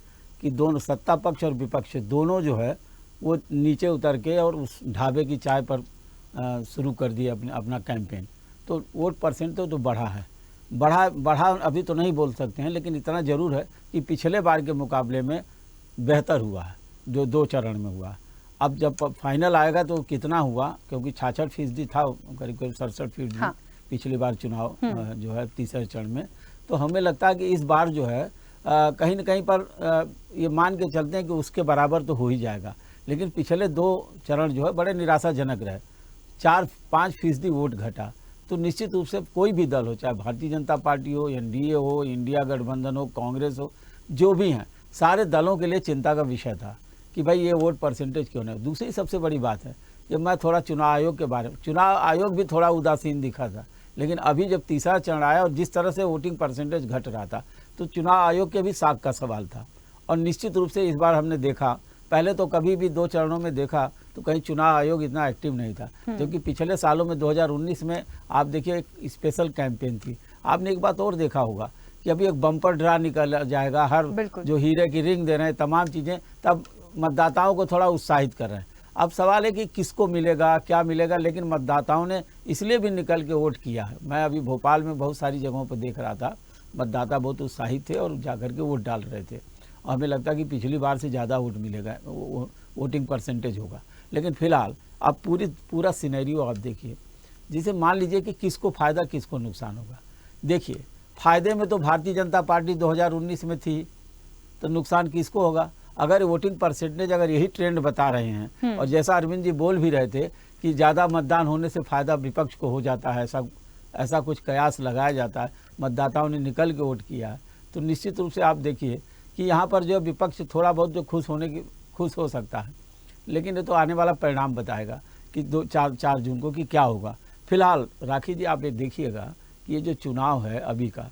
कि दोनों सत्ता पक्ष और विपक्ष दोनों जो है वो नीचे उतर के और उस ढाबे की चाय पर शुरू कर दिया अपना कैंपेन। तो वोट परसेंट तो बढ़ा अभी तो नहीं बोल सकते हैं, लेकिन इतना ज़रूर है कि पिछले बार के मुकाबले में बेहतर हुआ है जो 2 चरण में हुआ। अब जब फाइनल आएगा तो कितना हुआ, क्योंकि 66% था, करीब करीब 67% हाँ। पिछली बार चुनाव जो है तीसरे चरण में। तो हमें लगता है कि इस बार जो है कहीं न कहीं पर ये मान के चलते हैं कि उसके बराबर तो हो ही जाएगा। लेकिन पिछले 2 चरण जो है बड़े निराशाजनक रहे, 4-5% वोट घटा। तो निश्चित रूप से कोई भी दल हो, चाहे भारतीय जनता पार्टी हो, एनडीए हो, इंडिया गठबंधन हो, कांग्रेस हो, जो भी हैं, सारे दलों के लिए चिंता का विषय था कि भाई ये वोट परसेंटेज क्यों नहीं। दूसरी सबसे बड़ी बात है, जब मैं थोड़ा चुनाव आयोग के बारे में, चुनाव आयोग भी थोड़ा उदासीन दिखा था, लेकिन अभी जब तीसरा चरण आया और जिस तरह से वोटिंग परसेंटेज घट रहा था, तो चुनाव आयोग के भी साख का सवाल था। और निश्चित रूप से इस बार हमने देखा, पहले तो कभी भी 2 चरणों में देखा तो कहीं चुनाव आयोग इतना एक्टिव नहीं था, क्योंकि पिछले सालों में 2019 में आप देखिए एक स्पेशल कैंपेन थी। आपने एक बात और देखा होगा कि अभी एक बम्पर ड्रा निकल जाएगा, हर जो हीरे की रिंग दे रहे हैं, तमाम चीज़ें, तब मतदाताओं को थोड़ा उत्साहित कर रहे हैं। अब सवाल है कि किसको मिलेगा, क्या मिलेगा, लेकिन मतदाताओं ने इसलिए भी निकल के वोट किया है। मैं अभी भोपाल में बहुत सारी जगहों पर देख रहा था, मतदाता बहुत उत्साहित थे और जाकर के वोट डाल रहे थे। और हमें लगता है कि पिछली बार से ज़्यादा वोट मिलेगा, वोटिंग परसेंटेज होगा। लेकिन फिलहाल अब पूरा सिनेरियो आप देखिए, जिसे मान लीजिए कि किसको फ़ायदा किसको नुकसान होगा। देखिए, फ़ायदे में तो भारतीय जनता पार्टी 2019 में थी, तो नुकसान किसको होगा? अगर वोटिंग परसेंटेज अगर यही ट्रेंड बता रहे हैं, और जैसा अरविंद जी बोल भी रहे थे कि ज़्यादा मतदान होने से फ़ायदा विपक्ष को हो जाता है, ऐसा कुछ कयास लगाया जाता है, मतदाताओं ने निकल के वोट किया है, तो निश्चित रूप से आप देखिए कि यहाँ पर जो विपक्ष थोड़ा बहुत जो खुश हो सकता है, लेकिन ये तो आने वाला परिणाम बताएगा कि 4 जून को कि क्या होगा। फिलहाल राखी जी आप ये देखिएगा कि ये जो चुनाव है अभी का,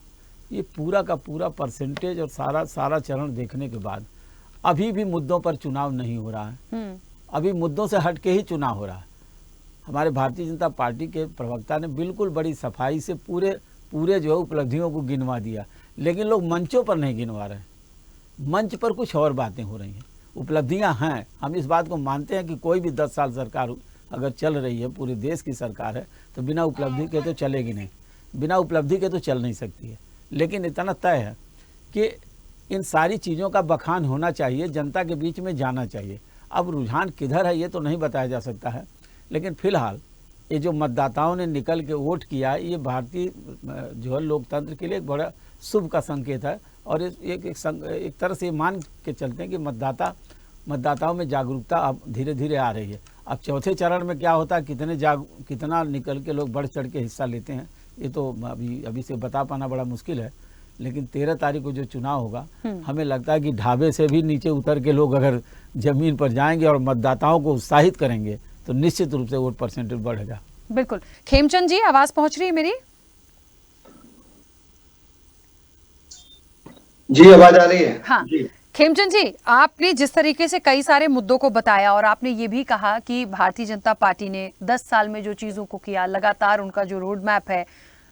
ये पूरा का पूरा परसेंटेज और सारा चरण देखने के बाद अभी भी मुद्दों पर चुनाव नहीं हो रहा है, अभी मुद्दों से हट के ही चुनाव हो रहा है। हमारे भारतीय जनता पार्टी के प्रवक्ता ने बिल्कुल बड़ी सफाई से पूरे जो है उपलब्धियों को गिनवा दिया, लेकिन लोग मंचों पर नहीं गिनवा रहे हैं। मंच पर कुछ और बातें हो रही हैं। उपलब्धियां हैं, हम इस बात को मानते हैं कि कोई भी 10 साल सरकार अगर चल रही है, पूरे देश की सरकार है, तो बिना उपलब्धि के तो चलेगी नहीं, बिना उपलब्धि के तो चल नहीं सकती है। लेकिन इतना तय है कि इन सारी चीज़ों का बखान होना चाहिए, जनता के बीच में जाना चाहिए। अब रुझान किधर है ये तो नहीं बताया जा सकता है, लेकिन फिलहाल ये जो मतदाताओं ने निकल के वोट किया, ये भारतीय जो है लोकतंत्र के लिए एक बड़ा शुभ का संकेत है। और एक तरह से मान के चलते हैं कि मतदाताओं में जागरूकता अब धीरे धीरे आ रही है। अब चौथे चरण में क्या होता है, कितना निकल के लोग बढ़ चढ़ के हिस्सा लेते हैं, ये तो अभी से बता पाना बड़ा मुश्किल है। लेकिन 13 तारीख को जो चुनाव होगा, हमें लगता है कि ढाबे से भी नीचे उतर के लोग अगर जमीन पर जाएंगे और मतदाताओं को उत्साहित करेंगे, तो निश्चित रूप से वोट परसेंटेज बढ़ेगा। बिल्कुल। खेमचंद जी, आवाज पहुंच रही है मेरी? जी, आवाज आ रही है। हाँ जी। खेमचंद जी, आपने जिस तरीके से कई सारे मुद्दों को बताया और आपने ये भी कहा कि भारतीय जनता पार्टी ने 10 साल में जो चीजों को किया, लगातार उनका जो रोड मैप है,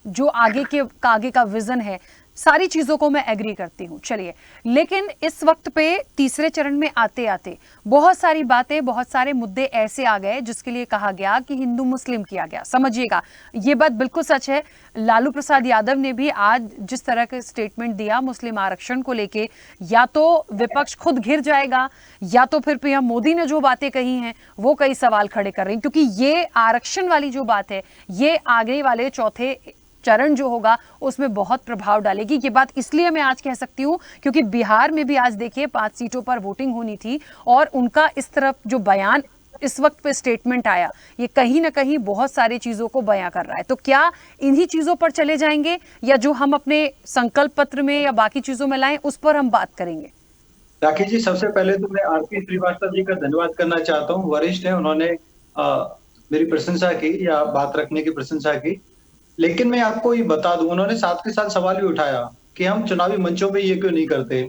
जो आगे का विजन है, सारी चीजों को मैं एग्री करती हूँ। चलिए, लेकिन इस वक्त पे तीसरे चरण में आते आते बहुत सारी बातें, बहुत सारे मुद्दे ऐसे आ गए जिसके लिए कहा गया कि हिंदू मुस्लिम किया गया। समझिएगा, ये बात बिल्कुल सच है। लालू प्रसाद यादव ने भी आज जिस तरह का स्टेटमेंट दिया मुस्लिम आरक्षण को लेके, या तो विपक्ष खुद घिर जाएगा या तो फिर पीएम मोदी ने जो बातें कही हैं वो कई सवाल खड़े कर रही हैं, क्योंकि ये आरक्षण वाली जो बात है ये आगे वाले चौथे चरण जो होगा उसमें बहुत प्रभाव डालेगी। ये बात इसलिए मैं आज कह सकती हूं क्योंकि बिहार में भी आज देखिए 5 सीटों पर वोटिंग होनी थी और उनका इस तरफ जो बयान इस वक्त पे स्टेटमेंट आया, ये कहीं ना कहीं बहुत सारी चीजों को बयां कर रहा है। तो क्या इन्हीं चीजों पर चले जाएंगे या जो हम अपने संकल्प पत्र में या बाकी चीजों में लाएं उस पर हम बात करेंगे? राखी जी, सबसे पहले तो मैं आरपी श्रीवास्तव जी का धन्यवाद करना चाहता हूँ। वरिष्ठ है, उन्होंने मेरी प्रशंसा की या बात रखने की प्रशंसा की। लेकिन मैं आपको ये बता दूं, उन्होंने साथ के साथ सवाल भी उठाया कि हम चुनावी मंचों पे ये क्यों नहीं करते।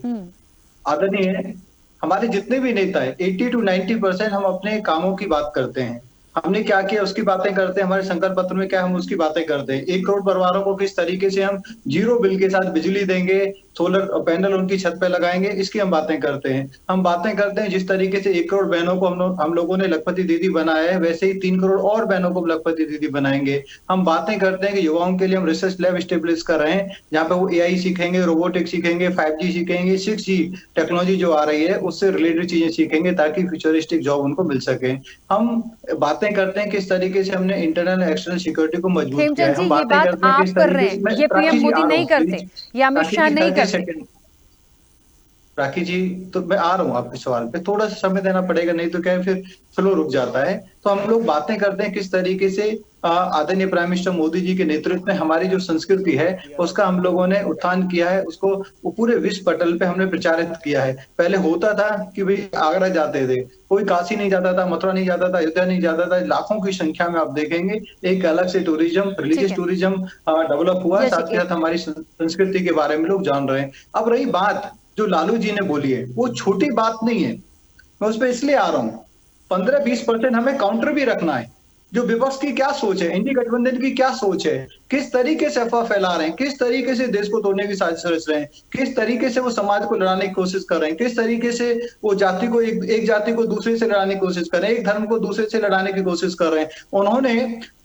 आदरणीय, हमारे जितने भी नेता है 80 to 90% हम अपने कामों की बात करते हैं, हमने क्या किया उसकी बातें करते हैं, हमारे संकल्प पत्र में क्या है हम उसकी बातें करते हैं। 1 करोड़ परिवारों को किस तरीके से हम जीरो बिल के साथ बिजली देंगे, सोलर पैनल उनकी छत पे लगाएंगे, इसकी हम बातें करते हैं। हम बातें करते हैं जिस तरीके से 1 करोड़ बहनों को हम लोगों ने लखपति दीदी बनाया है, वैसे ही 3 करोड़ और बहनों को लखपति दीदी बनाएंगे। हम बातें करते हैं कि युवाओं के लिए हम रिसर्च लैब स्टेब्लिश कर रहे हैं, जहाँ पे वो AI सीखेंगे, रोबोटिक्स सीखेंगे, 5G सीखेंगे, 6G टेक्नोलॉजी जो आ रही है उससे रिलेटेड चीजें सीखेंगे ताकि फ्यूचरिस्टिक जॉब उनको मिल सके। हम बातें करते हैं किस तरीके से हमने इंटरनल एक्सटर्नल सिक्योरिटी को मजबूत किया है। खेमचंद जी, हम ये बातें बात करते हैं आप किस कर रहे तरीके हैं, से ये पीएम मोदी नहीं करते, ये अमित शाह नहीं करते। राखी जी, तो मैं आ रहा हूँ आपके सवाल पे, थोड़ा सा समय देना पड़ेगा, नहीं तो क्या है फिर फ्लो रुक जाता है। तो हम लोग बातें करते हैं किस तरीके से आदरणीय प्राइम मिनिस्टर मोदी जी के नेतृत्व में हमारी जो संस्कृति है उसका हम लोगों ने उत्थान किया है, उसको वो पूरे विश्व पटल पे हमने प्रचारित किया है। पहले होता था कि भाई आगरा जाते थे, कोई काशी नहीं जाता था, मथुरा नहीं जाता था, अयोध्या नहीं जाता था, लाखों की संख्या में आप देखेंगे एक अलग से टूरिज्म, रिलीजियस टूरिज्म डेवलप हुआ, साथ के साथ हमारी संस्कृति के बारे में लोग जान रहे हैं। अब रही बात जो लालू जी ने बोली है, वो छोटी बात नहीं है, मैं उस पर इसलिए आ रहा हूँ। 15-20% हमें काउंटर भी रखना है। जो विपक्ष की क्या सोच है, इंडी गठबंधन की क्या सोच है, किस तरीके से अफवाह फैला रहे हैं, किस तरीके से देश को तोड़ने की साजिश रच रहे हैं, किस तरीके से वो समाज को लड़ाने की कोशिश कर रहे हैं, किस तरीके से वो जाति को एक जाति को दूसरे से लड़ाने की कोशिश कर रहे हैं, एक धर्म को दूसरे से लड़ाने की कोशिश कर रहे हैं। उन्होंने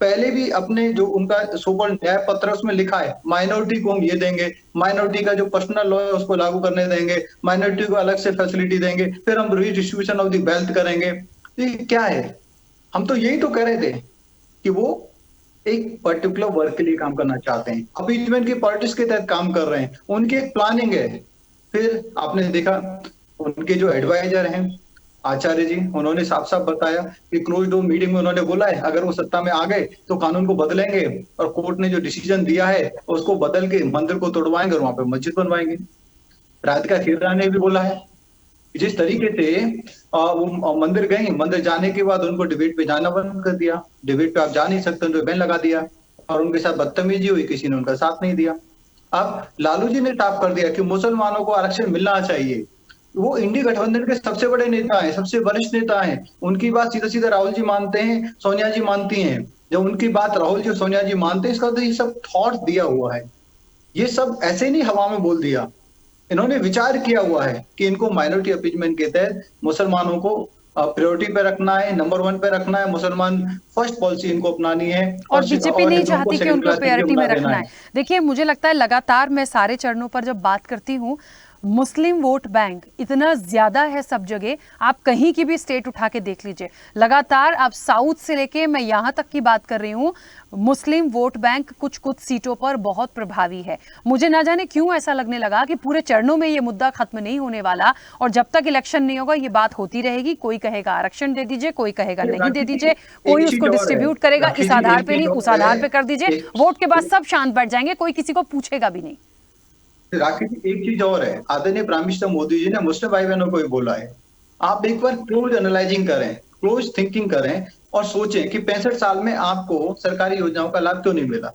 पहले भी अपने जो उनका सोकॉल्ड न्याय पत्र उसमें लिखा है माइनॉरिटी को हम ये देंगे, माइनॉरिटी का जो पर्सनल लॉ है उसको लागू करने देंगे, माइनॉरिटी को अलग से फैसिलिटी देंगे, फिर हम रीडिस्ट्रीब्यूशन ऑफ द वेल्थ करेंगे। ये क्या है? हम तो यही तो कह रहे थे कि वो एक पर्टिकुलर वर्ग के लिए काम करना चाहते हैं, अपीजमेंट की पॉलिटिक्स के तहत काम कर रहे हैं, उनकी एक प्लानिंग है। फिर आपने देखा उनके जो एडवाइजर हैं आचार्य जी, उन्होंने साफ साफ बताया कि क्लोज डोर मीटिंग में उन्होंने बोला है अगर वो सत्ता में आ गए तो कानून को बदलेंगे और कोर्ट ने जो डिसीजन दिया है उसको बदल के मंदिर को तोड़वाएंगे और वहां पे मस्जिद बनवाएंगे। राधिका खेरा ने भी बोला है जिस तरीके से वो मंदिर गई, मंदिर जाने के बाद उनको डिबेट पे जाना बंद कर दिया, डिबेट पे आप जा नहीं सकते, उनको बैन लगा दिया और उनके साथ बदतमीजी हुई, किसी ने उनका साथ नहीं दिया। अब लालू जी ने साफ कर दिया कि मुसलमानों को आरक्षण मिलना चाहिए। वो इंडी गठबंधन के सबसे बड़े नेता हैं, सबसे वरिष्ठ नेता हैं, उनकी बात सीधा सीधा राहुल जी मानते हैं, सोनिया जी मानती हैं। जब उनकी बात राहुल जी और सोनिया जी मानते हैं, इसका तो ये सब थॉट दिया हुआ है, ये सब ऐसे नहीं हवा में बोल दिया, इन्होंने विचार किया हुआ है कि इनको माइनॉरिटी अपीजमेंट के तहत मुसलमानों को प्रायोरिटी पे रखना है, नंबर 1 पे रखना है, मुसलमान फर्स्ट पॉलिसी इनको अपनानी है और बीजेपी नहीं चाहती कि उनको प्रायोरिटी में रखना है। देखिए, मुझे लगता है लगातार मैं सारे चरणों पर जब बात करती हूँ, मुस्लिम वोट बैंक इतना ज्यादा है सब जगह, आप कहीं की भी स्टेट उठा के देख लीजिए, लगातार आप साउथ से लेके मैं यहां तक की बात कर रही हूं, मुस्लिम वोट बैंक कुछ कुछ सीटों पर बहुत प्रभावी है। मुझे ना जाने क्यों ऐसा लगने लगा कि पूरे चरणों में ये मुद्दा खत्म नहीं होने वाला और जब तक इलेक्शन नहीं होगा ये बात होती रहेगी। कोई कहेगा आरक्षण दे दीजिए, कोई कहेगा नहीं दे दीजिए, कोई उसको डिस्ट्रीब्यूट करेगा, इस आधार पे नहीं उस आधार पे कर दीजिए, वोट के बाद सब शांत बैठ जाएंगे, कोई किसी को पूछेगा भी नहीं। राखी जी, एक चीज और है, आदरणीय प्राइम मिनिस्टर मोदी जी ने मुस्लिम भाई बहनों को भी बोला है, आप एक बार क्लोज एनालाइजिंग करें, क्लोज थिंकिंग करें और सोचें कि 65 साल में आपको सरकारी योजनाओं का लाभ क्यों नहीं मिला,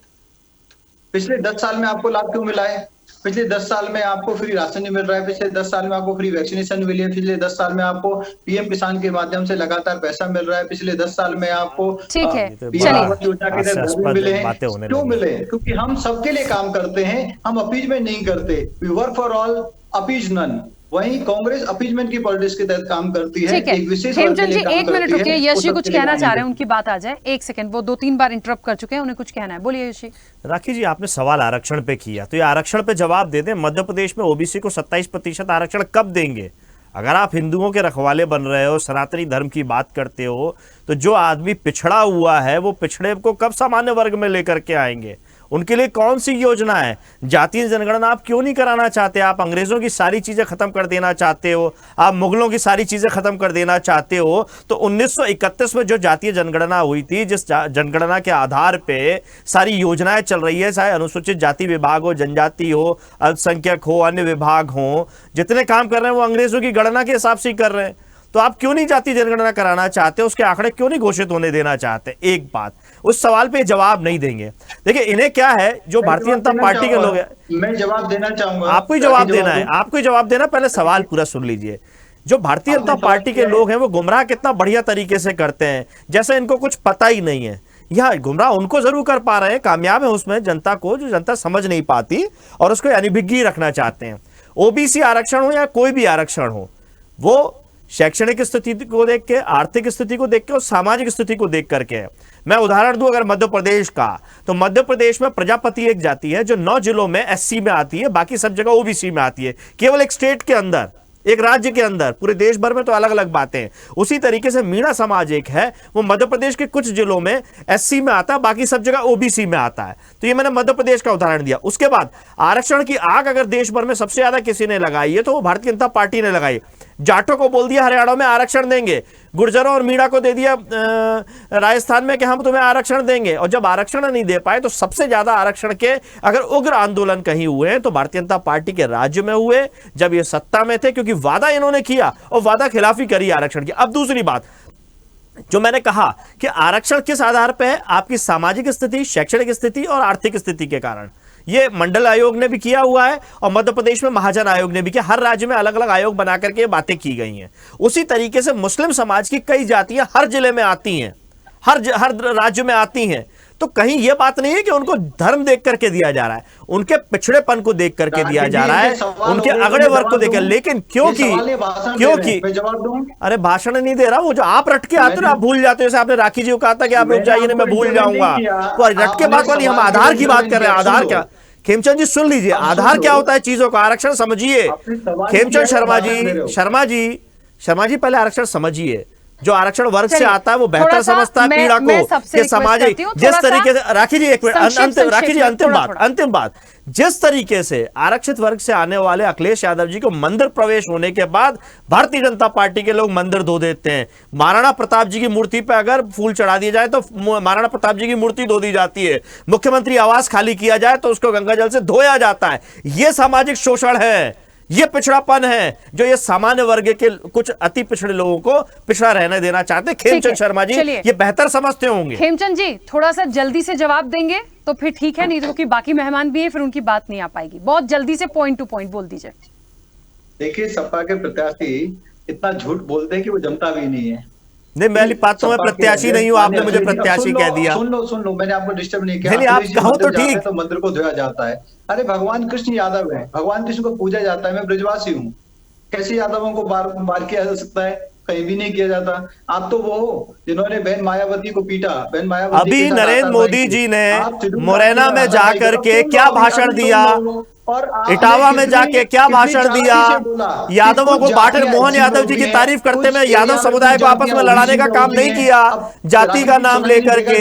पिछले 10 साल में आपको लाभ क्यों मिला है, पिछले 10 साल में आपको फ्री राशन नहीं मिल रहा है, पिछले 10 साल में आपको फ्री वैक्सीनेशन मिली है, पिछले 10 साल में आपको पीएम किसान के माध्यम से लगातार पैसा मिल रहा है, पिछले 10 साल में आपको ठीक है, योजना के तहत मिले हैं, क्यों मिले? क्योंकि हम सबके लिए काम करते हैं, हम अपीजमेंट नहीं करते, we work for all appease none. वहीं कांग्रेस अपीजमेंट की पॉलिटिक्स के तहत काम करती है, एक विशेष हेमचंद जी एक मिनट रुकिए, यश जी कुछ कहना चाह रहे हैं, उनकी बात आ जाए, एक सेकंड, वो 2-3 बार इंटरप्ट कर चुके हैं, उन्हें कुछ कहना है, बोलिए यश जी। राखी जी, आपने सवाल आरक्षण पे किया, तो ये आरक्षण पे जवाब दे दें, मध्य प्रदेश में ओबीसी को 27% आरक्षण कब देंगे? अगर आप हिंदुओं के रखवाले बन रहे हो, सनातनी धर्म की बात करते हो, तो जो आदमी पिछड़ा हुआ है वो पिछड़े को कब सामान्य वर्ग में लेकर के आएंगे? उनके लिए कौन सी योजना है? जातीय जनगणना आप क्यों नहीं कराना चाहते? आप अंग्रेजों की सारी चीजें खत्म कर देना चाहते हो, आप मुगलों की सारी चीजें खत्म कर देना चाहते हो। तो 1931 में जो जातीय जनगणना हुई थी, जिस जनगणना के आधार पे सारी योजनाएं चल रही है, चाहे अनुसूचित जाति विभाग हो, जनजाति हो, अल्पसंख्यक हो, अन्य विभाग हो, जितने काम कर रहे हैं वो अंग्रेजों की गणना के हिसाब से ही कर रहे हैं। तो आप क्यों नहीं जातीय जनगणना कराना चाहते? उसके आंकड़े क्यों नहीं घोषित होने देना चाहते? एक बात, उस सवाल पे जवाब नहीं देंगे। देखिए, इन्हें क्या है, जो भारतीय जनता पार्टी के लोग हैं, मैं जवाब देना चाहूंगा, आपको ही जवाब देना है, आपको ही जवाब देना, पहले सवाल पूरा सुन लीजिए। जो भारतीय जनता पार्टी के लोग हैं वो गुमराह कितना बढ़िया तरीके से करते हैं, जैसे इनको कुछ पता ही नहीं है। यह गुमराह उनको जरूर कर पा रहे हैं, कामयाब है उसमें जनता को, जो जनता समझ नहीं पाती और उसको अनिभिज्ञ रखना चाहते हैं। ओबीसी आरक्षण हो या कोई भी आरक्षण हो, वो शैक्षणिक स्थिति को देख के, आर्थिक स्थिति को देख के और सामाजिक स्थिति को देख करके है। मैं उदाहरण दूं अगर मध्य प्रदेश का, तो मध्य प्रदेश में प्रजापति एक जाति है जो 9 जिलों में एससी में आती है, बाकी सब जगह ओबीसी में आती है, केवल एक स्टेट के अंदर, एक राज्य के अंदर। पूरे देश भर में तो अलग अलग बातें हैं। उसी तरीके से मीणा समाज एक है, वो मध्य प्रदेश के कुछ जिलों में एससी में आता है, बाकी सब जगह ओबीसी में आता है। तो ये मैंने मध्य प्रदेश का उदाहरण दिया। उसके बाद आरक्षण की आग अगर देश भर में सबसे ज्यादा किसी ने लगाई है तो वो भारतीय जनता पार्टी ने लगाई। जाटों को बोल दिया हरियाणा में आरक्षण देंगे, गुर्जरों और मीणा को दे दिया राजस्थान में कि हम तुम्हें आरक्षण देंगे, और जब आरक्षण नहीं दे पाए तो सबसे ज्यादा आरक्षण के अगर उग्र आंदोलन कहीं हुए हैं तो भारतीय जनता पार्टी के राज्य में हुए, जब ये सत्ता में थे, क्योंकि वादा इन्होंने किया और वादा खिलाफी करी आरक्षण की। अब दूसरी बात जो मैंने कहा कि आरक्षण किस आधार पर है, आपकी सामाजिक स्थिति, शैक्षणिक स्थिति और आर्थिक स्थिति के कारण। ये मंडल आयोग ने भी किया हुआ है और मध्य प्रदेश में महाजन आयोग ने भी किया। हर राज्य में अलग अलग आयोग बना करके बातें की गई हैं। उसी तरीके से मुस्लिम समाज की कई जातियां हर जिले में आती हैं, हर राज्य में आती हैं। तो कहीं ये बात नहीं है कि उनको धर्म देख करके दिया जा रहा है, उनके पिछड़ेपन को देख करके दिया जा रहा है, उनके अगड़े वर्ग को देकर। लेकिन क्योंकि अरे भाषण नहीं दे रहा, वो जो आप रट के आते हो आप भूल जाते हो। जैसे आपने राखी जी को कहा था कि आप रुक जाइए ना, मैं भूल जाऊंगा, तो रट के बात वाली। हम आधार की बात कर रहे हैं। आधार क्या, खेमचंद जी सुन लीजिए, आधार क्या होता है चीजों का, आरक्षण समझिए। खेमचंद शर्मा जी पहले आरक्षण समझिए। जो आरक्षण वर्ग से आता है वो बेहतर समझता है पीड़ा को कि सामाजिक, जिस तरीके से राखी जी एक मिनट अंतिम बात, जिस तरीके से आरक्षित वर्ग से आने वाले अखिलेश यादव जी को मंदिर प्रवेश होने के बाद भारतीय जनता पार्टी के लोग मंदिर धो देते हैं। महाराणा प्रताप जी की मूर्ति पे अगर फूल चढ़ा दिया जाए तो महाराणा प्रताप जी की मूर्ति धो दी जाती है। मुख्यमंत्री आवास खाली किया जाए तो उसको गंगा जल से धोया जाता है। यह सामाजिक शोषण है, ये पिछड़ापन है जो ये सामान्य वर्ग के कुछ अति पिछड़े लोगों को पिछड़ा रहने देना चाहते हैं। खेमचंद शर्मा जी ये बेहतर समझते होंगे। खेमचंद जी थोड़ा सा जल्दी से जवाब देंगे तो फिर ठीक है, नहीं तो क्योंकि बाकी मेहमान भी हैं, फिर उनकी बात नहीं आ पाएगी। बहुत जल्दी से पॉइंट टू पॉइंट बोल दीजिए। देखिए, सपा के प्रत्याशी इतना झूठ बोलते हैं कि वो जमता भी नहीं है। नहीं, मैं बात तो मैं प्रत्याशी नहीं हूँ, आपने मुझे प्रत्याशी कह दिया। सुन लो, मैंने आपको डिस्टर्ब नहीं किया। आप कहो तो ठीक। तो मंदिर को धोया जाता है। अरे भगवान कृष्ण यादव है, भगवान कृष्ण को पूजा जाता है। मैं ब्रजवासी हूँ, कैसे यादवों को बार किया जा सकता है? कहीं भी नहीं किया जाता। आप तो वो हो जिन्होंने बहन मायावती को पीटा। बहन मायावती अभी नरेंद्र मोदी जी ने मुरैना में जाकर के क्या भाषण दिया, इटावा में जाके क्या भाषण दिया, यादवों को बांटे। मोहन यादव जी की तारीफ करते हुए यादव समुदाय को आपस में लड़ाने का काम नहीं किया, जाति का नाम लेकर के।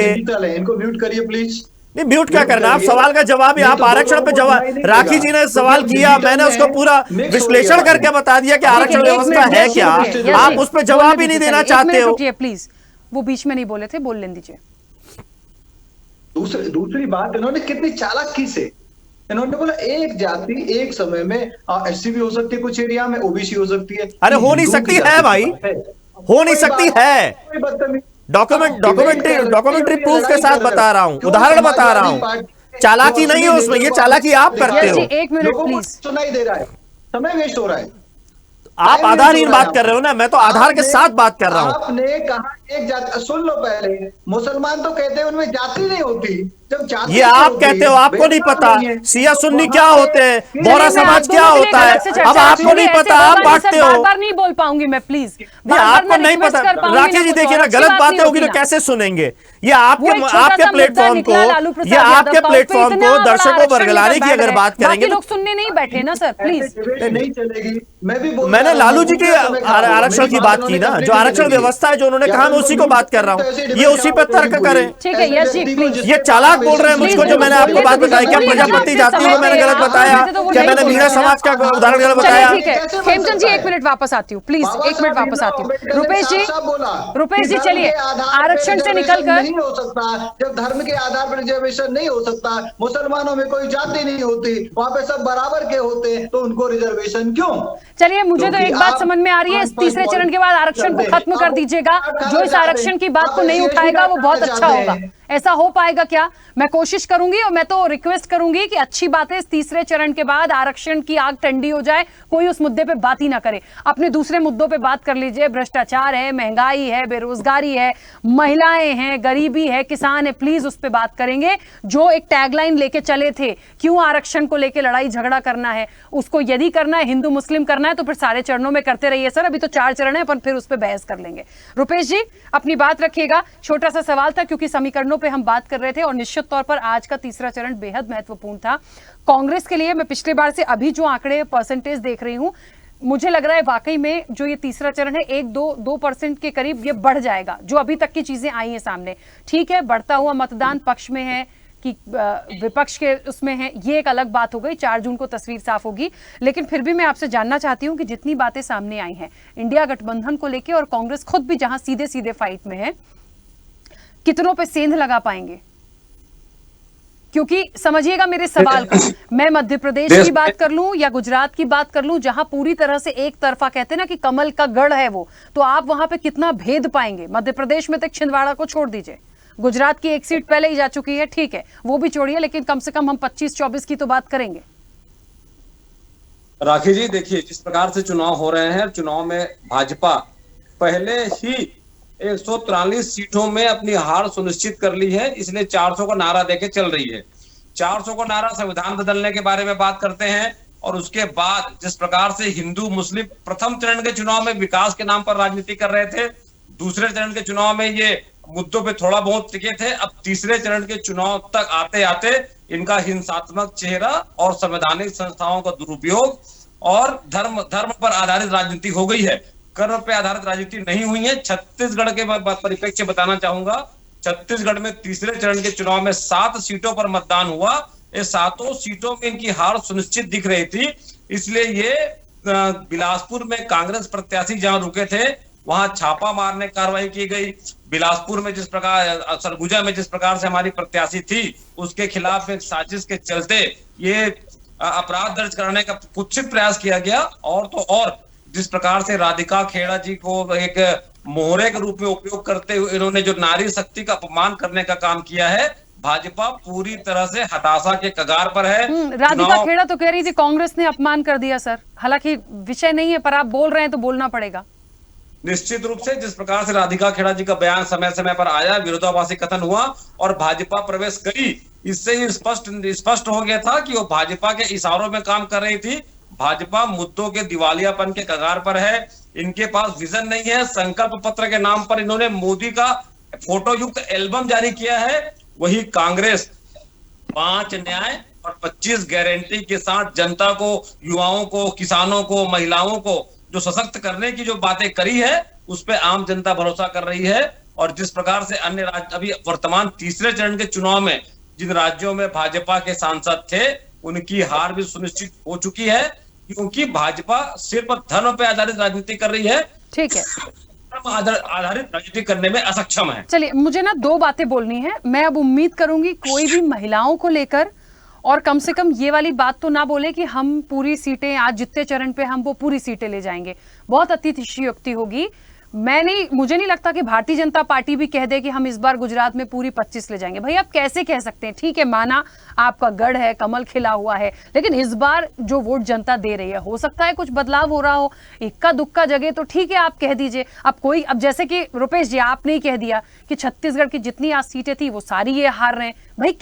इनको म्यूट करिए प्लीज। नहीं, म्यूट क्या करना, आप सवाल का जवाब ही, आप आरक्षण पे जवाब। राखी जी ने सवाल किया, मैंने उसको पूरा विश्लेषण करके बता दिया कि आरक्षण व्यवस्था है क्या, आप उस पर जवाब ही नहीं देना चाहते हो। प्लीज, वो बीच में नहीं बोले थे, बोल लेने दीजिए। दूसरी बात, इन्होंने कितनी चालाकी से इन्होंने बोला एक जाति एक समय में एससी भी हो सकती है, कुछ एरिया में ओबीसी हो सकती है। अरे हो नहीं सकती है भाई, हो नहीं सकती है। डॉक्यूमेंट्री प्रूफ के साथ बता रहा हूं, उदाहरण बता रहा हूं। चालाकी नहीं है उसमें, ये चालाकी आप करते हो। एक मिनट प्लीज, सुनाई दे रहा है, समय वेस्ट हो रहा है। आप आधारहीन बात कर रहे हो ना, मैं तो आधार के साथ बात कर रहा हूं। आपने कहा एक जाति, सुन लो पहले, मुसलमान तो कहते हैं उनमें जाति नहीं होती। जब जाति ये आप कहते हो, आपको नहीं पता सिया सुन्नी क्या होते हैं, बोहरा समाज क्या होता है, अब आपको नहीं पता, आप बांटते हो। बार नहीं बोल पाऊंगी मैं, प्लीज। आपको नहीं पता। राखी जी देखिए ना, गलत बातें होगी तो कैसे सुनेंगे? ये आपके प्लेटफॉर्म को, ये आपके प्लेटफॉर्म को दर्शकों वर्गलाने की अगर बात करेंगे, लोग सुनने नहीं बैठे ना सर, प्लीज। नहीं चलेगी। मैं भी मैंने लालू जी के आरक्षण की बात की ना, जो आरक्षण व्यवस्था है जो उन्होंने कहा, मैं उसी को बात कर रहा हूँ। ये उसी पर तर्क करें। ठीक है, यस जी प्लीज। ये चालाक बोल रहे हैं मुझको, जो मैंने आपको बात बताई। क्या प्रजापति जाति को मैंने गलत बताया? क्या मैंने मीणा समाज का उदाहरण गलत बताया? ठीक है खेमचंद जी, एक मिनट वापस आती हूँ प्लीज, एक मिनट वापस आती हूँ। रुपेश जी चलिए, आरक्षण से निकलकर। नहीं हो सकता जब धर्म के आधार पर रिजर्वेशन नहीं हो सकता, मुसलमानों में कोई जाति नहीं होती, वहाँ पे सब बराबर के होते, तो उनको रिजर्वेशन क्यों? चलिए, मुझे तो एक बात समझ में आ रही है, इस तीसरे चरण के बाद आरक्षण को खत्म कर दीजिएगा। जो इस आरक्षण की बात को नहीं उठाएगा वो बहुत अच्छा होगा। ऐसा हो पाएगा क्या? मैं कोशिश करूंगी और मैं तो रिक्वेस्ट करूंगी कि अच्छी बात है इस तीसरे चरण के बाद आरक्षण की आग ठंडी हो जाए, कोई उस मुद्दे पे बात ही ना करे, अपने दूसरे मुद्दों पे बात कर लीजिए। भ्रष्टाचार है, महंगाई है, बेरोजगारी है, महिलाएं हैं, गरीबी है, किसान है, प्लीज उस पे बात करेंगे। जो एक टैगलाइन लेके चले थे, क्यों आरक्षण को लेके लड़ाई झगड़ा करना है, उसको यदि करना है, हिंदू मुस्लिम करना है तो फिर सारे चरणों में करते रहिए सर, अभी तो 4 चरण है, अपन फिर उस पर बहस कर लेंगे। रुपेश जी अपनी बात रखिएगा। छोटा सा सवाल था क्योंकि समीकरणों पे हम बात कर रहे थे और निश्चित तौर पर आज का तीसरा चरण बेहद महत्वपूर्ण था कांग्रेस के लिए। मैं पिछले बार से अभी जो आंकड़े परसेंटेज देख रही हूं, मुझे लग रहा है वाकई में जो ये तीसरा चरण है 1-2% के करीब ये बढ़ जाएगा, जो अभी तक की चीजें आई हैं सामने। ठीक है, बढ़ता हुआ मतदान पक्ष में है कि विपक्ष के उसमें है, ये एक अलग बात हो गई, 4 जून को तस्वीर साफ होगी। लेकिन फिर भी मैं आपसे जानना चाहती हूं कि जितनी बातें सामने आई हैं इंडिया गठबंधन को लेके और कांग्रेस खुद भी जहां सीधे सीधे फाइट में है, कितनों पे सेंध लगा पाएंगे? क्योंकि समझिएगा मेरे सवाल को, मैं मध्य प्रदेश की बात कर लूं या गुजरात की बात कर लूं, जहां पूरी तरह से एक तरफा कहते हैं ना कि कमल का गढ़ है वो, तो आप वहां पे कितना भेद पाएंगे? मध्य प्रदेश में तक छिंदवाड़ा को छोड़ दीजिए, गुजरात की एक सीट पहले ही जा चुकी है, ठीक है वो भी छोड़िए, लेकिन कम से कम हम 25-24 की तो बात करेंगे। राखी जी देखिए, जिस प्रकार से चुनाव हो रहे हैं, चुनाव में भाजपा पहले ही 143 सीटों में अपनी हार सुनिश्चित कर ली है, इसलिए 400 का नारा देके चल रही है। 400 का नारा संविधान बदलने के बारे में बात करते हैं, और उसके बाद जिस प्रकार से हिंदू मुस्लिम प्रथम चरण के चुनाव में विकास के नाम पर राजनीति कर रहे थे, दूसरे चरण के चुनाव में ये मुद्दों पे थोड़ा बहुत टिके थे, अब तीसरे चरण के चुनाव तक आते आते इनका हिंसात्मक चेहरा और संवैधानिक संस्थाओं का दुरुपयोग और धर्म पर आधारित राजनीति हो गई है, कर्म पे आधारित राजनीति नहीं हुई है। छत्तीसगढ़ के परिप्रेक्ष्य बताना चाहूंगा, छत्तीसगढ़ में तीसरे चरण के चुनाव में 7 सीटों पर मतदान हुआ, ये 7 सीटों में इनकी हार सुनिश्चित दिख रही थी, इसलिए ये बिलासपुर में कांग्रेस प्रत्याशी जहां रुके थे वहां छापा मारने कार्रवाई की गई। बिलासपुर में जिस प्रकार, सरगुजा में जिस प्रकार से हमारी प्रत्याशी थी उसके खिलाफ एक साजिश के चलते ये अपराध दर्ज करने का कुत्सित प्रयास किया गया। और तो और जिस प्रकार से राधिका खेड़ा जी को एक मोहरे के रूप में उपयोग करते हुए इन्होंने जो नारी शक्ति का अपमान करने का काम किया है, भाजपा पूरी तरह से हताशा के कगार पर है। राधिका खेड़ा तो कह रही थी कांग्रेस ने अपमान कर दिया सर, हालांकि विषय नहीं है पर आप बोल रहे हैं तो बोलना पड़ेगा। निश्चित रूप से जिस प्रकार से राधिका खेड़ा जी का बयान समय समय पर आया, विरोधाभासी कथन हुआ और भाजपा प्रवेश करी, इससे ही स्पष्ट हो गया था कि वो भाजपा के इशारों में काम कर रही थी। भाजपा मुद्दों के दिवालियापन के कगार पर है, इनके पास विजन नहीं है। संकल्प पत्र के नाम पर इन्होंने मोदी का फोटो युक्त एल्बम जारी किया है, वही कांग्रेस 5 न्याय और 25 गारंटी के साथ जनता को, युवाओं को, किसानों को, महिलाओं को जो सशक्त करने की जो बातें करी है उस पे आम जनता भरोसा कर रही है। और जिस प्रकार से अन्य राज्य अभी वर्तमान तीसरे चरण के चुनाव में जिन राज्यों में भाजपा के सांसद थे उनकी हार भी सुनिश्चित हो चुकी है, क्योंकि भाजपा सिर्फ धर्म पे आधारित राजनीति कर रही है, ठीक है, धर्म आधारित राजनीति करने में असक्षम है। चलिए मुझे ना 2 बातें बोलनी है। मैं अब उम्मीद करूंगी कोई भी महिलाओं को लेकर और कम से कम ये वाली बात तो ना बोले कि हम पूरी सीटें आज जितने चरण पे हम वो पूरी सीटें ले जाएंगे, बहुत अतिशयोक्ति होगी। मुझे नहीं लगता कि भारतीय जनता पार्टी भी कह दे कि हम इस बार गुजरात में पूरी 25 ले जाएंगे। भाई आप कैसे कह सकते हैं? ठीक है, माना आपका गढ़ है, कमल खिला हुआ है, लेकिन इस बार जो वोट जनता दे रही है, हो सकता है कुछ बदलाव हो रहा हो, इक्का दुक्का जगह तो ठीक है आप कह दीजिए। अब जैसे कि रुपेश जी आपने ही कह दिया कि छत्तीसगढ़ की जितनी आज सीटें थी वो सारी ये हार रहे हैं। भाई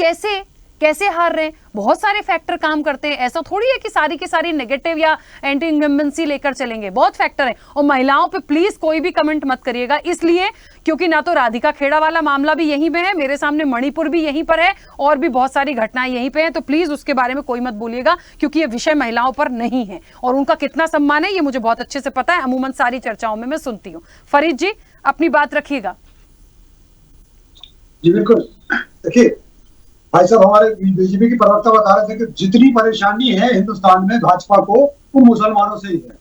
कैसे हार रहे हैं? बहुत सारे फैक्टर काम करते हैं, ऐसा थोड़ी है कि सारी की सारी नेगेटिव या एंटी इंकम्बेंसी लेकर चलेंगे, बहुत फैक्टर है। और महिलाओं पे प्लीज कोई भी कमेंट मत करिएगा, इसलिए क्योंकि ना तो राधिका खेड़ा वाला मामला भी यहीं पे है, मेरे सामने मणिपुर भी यहीं पर है और भी बहुत सारी घटनाएं यहीं पे हैं, तो प्लीज उसके बारे में कोई मत बोलिएगा क्योंकि ये विषय महिलाओं पर नहीं है और उनका कितना सम्मान है ये मुझे बहुत अच्छे से पता है, अमूमन सारी चर्चाओं में मैं सुनती हूँ। फरीद जी अपनी बात रखिएगा। जी बिल्कुल, देखिए भाई साहब हमारे बीजेपी के प्रवक्ता बता रहे थे कि जितनी परेशानी है हिंदुस्तान में भाजपा को वो मुसलमानों से ही है,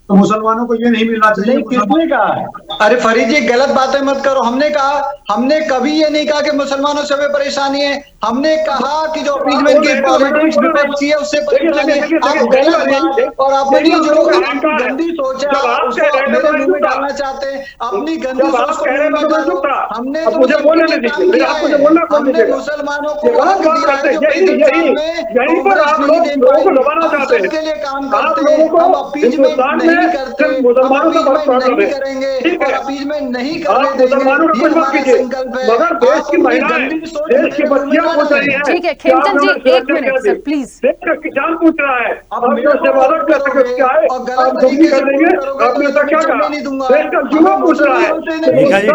तो मुसलमानों को ये नहीं मिलना चाहिए। किसने कहा है? अरे फरीद जी गलत बातें मत करो। हमने कभी ये नहीं कहा कि मुसलमानों से हमें परेशानी है। हमने कहा कि जो अपीजमेंट की पॉलिटिक्स विपक्षी है उससे परेशानी है। आप गलत बात और अपनी जो गंदी सोच है उसको मेरे मुंह में डालना बनाना चाहते हैं, अपनी गंदी जब आप सोच को कह रहे हैं तो मैं चुप था। हमने अब तो मुझे बोलने मुसलमानों के दीजिए, काम मेरे किया आपको है, जो बोलना है बोल हमने दीजिएगा। मुसलमानों को ये गलत हक बात दिया है करते जो हैं, यही पंजाब में यहीं पर कांग्रेस आप नहीं लोग दे लोगों को पाई। दबाना हम चाहते हैं। सबके लिए काम आप करते लोगों हैं, को हम अपीजमेंट हिंदुस्तान में नहीं करते, सिर्फ हम मुसलमानों से बस अपीजमेंट प्रॉब्लम नहीं है, करेंगे ठीक और है। अपीजमेंट नहीं करने आप देंगे, मुसलमानों का ये कुछ मत हमारा कीजिए, संकल्प है। मगर देश आप की अपनी महिलाएं, गंदी सोच देश की मेरे मुंह में बच्चियां ना पूछ रही डालें। हैं ठीक है, कि आप खिमचंद जी, लोगों ने एक सुरक्षा मिनट क्या सर, दी? प्लीज। देश का किसान पूछ रहा है, अब आप मेरे जो को सेवादत कोट कर करोगे क्या है, और गलत आप तरीके दुखी से कर देंगे, कोट करोगे तो आपने ये ऐसा मैं क्या चलने कहा? नहीं दूंगा। देश का हमें युवा पूछ रहा है। मुसलमानों से नहीं, रेखा जी,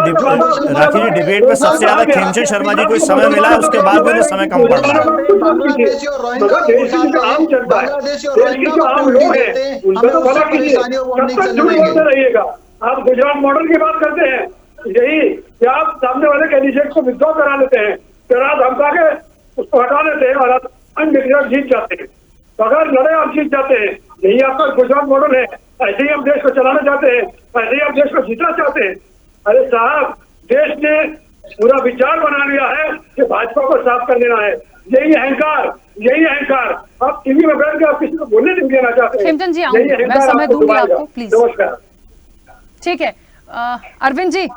राखी जी, डिबेट में सबसे ज्यादा खेमचंद शर्मा जी को इस समय मिला है, उसके बाद भी उन्हें समय कम पड़ रहा है। बांग्लादेशी और रोहिंग्या मगर को देश की घुसाते जो आम हैं, जनता है, बांग्लादेशी और देश के रोहिंग्या जो को आम पोल्ट्री लोग हैं, देते हैं, उनका हमें तो उससे भला कीजिए। परेशानियों को हम कब नहीं तक चलने झूठ देंगे। बोलते रहिएगा? आप गुजरात मॉडल की बात करते हैं, यही कि आप सामने वाले कैंडिडेट को विथड्रॉ करा लेते हैं, फिर आप धमका के उसको हटा लेते हैं और आप अनडिक्लेयर्ड जीत जाते हैं। अगर लड़े आप जीत जाते हैं, यही आपका गुजरात मॉडल है। ऐसे ही हम देश को चलाना चाहते हैं, ऐसे ही आप देश को जीतना चाहते हैं। अरे साहब, देश ने पूरा विचार बना लिया है कि भाजपा को साफ कर देना है। यही अहंकार, यही अहंकार आप टीवी में बैठ के आप किसी को बोलने नहीं देना चाहते हैं। खिमचंद जी, यही आऊंगी, मैं अहंकार समय आपको दूंगी डुबाएगा। आपको, प्लीज। नमस्कार। ठीक है, अरविंद जी,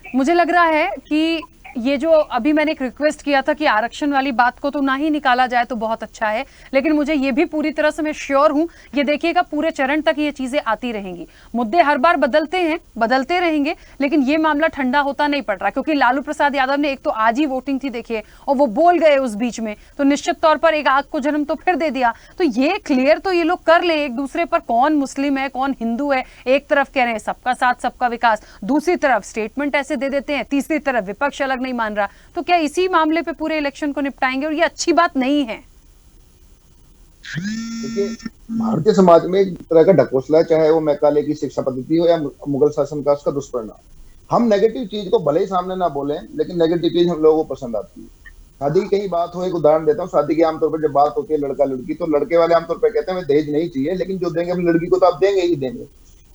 मुझे लग रहा है कि ये जो अभी मैंने एक रिक्वेस्ट किया था कि आरक्षण वाली बात को तो ना ही निकाला जाए तो बहुत अच्छा है, लेकिन मुझे ये भी पूरी तरह से मैं श्योर हूं, ये देखिएगा पूरे चरण तक ये चीजें आती रहेंगी। मुद्दे हर बार बदलते हैं, बदलते रहेंगे, लेकिन ये मामला ठंडा होता नहीं पड़ रहा, क्योंकि लालू प्रसाद यादव ने एक तो आज ही वोटिंग थी देखिए, और वो बोल गए उस बीच में, तो निश्चित तौर पर एक आग को जन्म तो फिर दे दिया। तो ये क्लियर तो ये लोग कर ले एक दूसरे पर, कौन मुस्लिम है कौन हिंदू है। एक तरफ कह रहे हैं सबका साथ सबका विकास, दूसरी तरफ स्टेटमेंट ऐसे दे देते हैं, तीसरी तरफ विपक्ष अलग नहीं मान रहा। तो क्या इसी मामले पे पूरे इलेक्शन को निपटाएंगे? और ये अच्छी बात नहीं है। देखिए, भारतीय समाज में एक तरह का ढकोसला, चाहे वो मैकाले की शिक्षा पद्धति हो या मुगल शासन का उसका दुष्परिणाम। हम नेगेटिव चीज को भले ही सामने ना बोले, लेकिन नेगेटिव चीज हम लोगों को पसंद आती है। शादी की कहीं बात हो, एक उदाहरण देता हूँ। शादी की आमतौर पर जब बात होती है लड़का लड़की, तो लड़के वाले आमतौर पर कहते हैं हमें दहेज नहीं चाहिए, लेकिन जो देंगे अपनी लड़की को तो आप देंगे ही देंगे।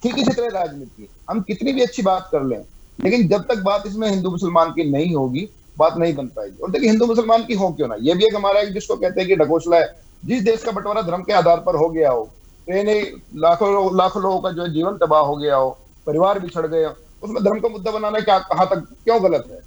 ठीक इसी तरह राजनीति, हम कितनी भी अच्छी बात कर लें, लेकिन जब तक बात इसमें हिंदू मुसलमान की नहीं होगी, बात नहीं बन पाएगी। और देखिए, हिंदू मुसलमान की हो क्यों ना, ये भी एक हमारा जिसको कहते हैं कि ढकोसला है। जिस देश का बंटवारा धर्म के आधार पर हो गया हो, लाखों लोगों का जो जीवन तबाह हो गया हो, परिवार बिछड़ गए हो, उसमें धर्म का मुद्दा बनाना क्या कहाँ तक क्यों गलत है?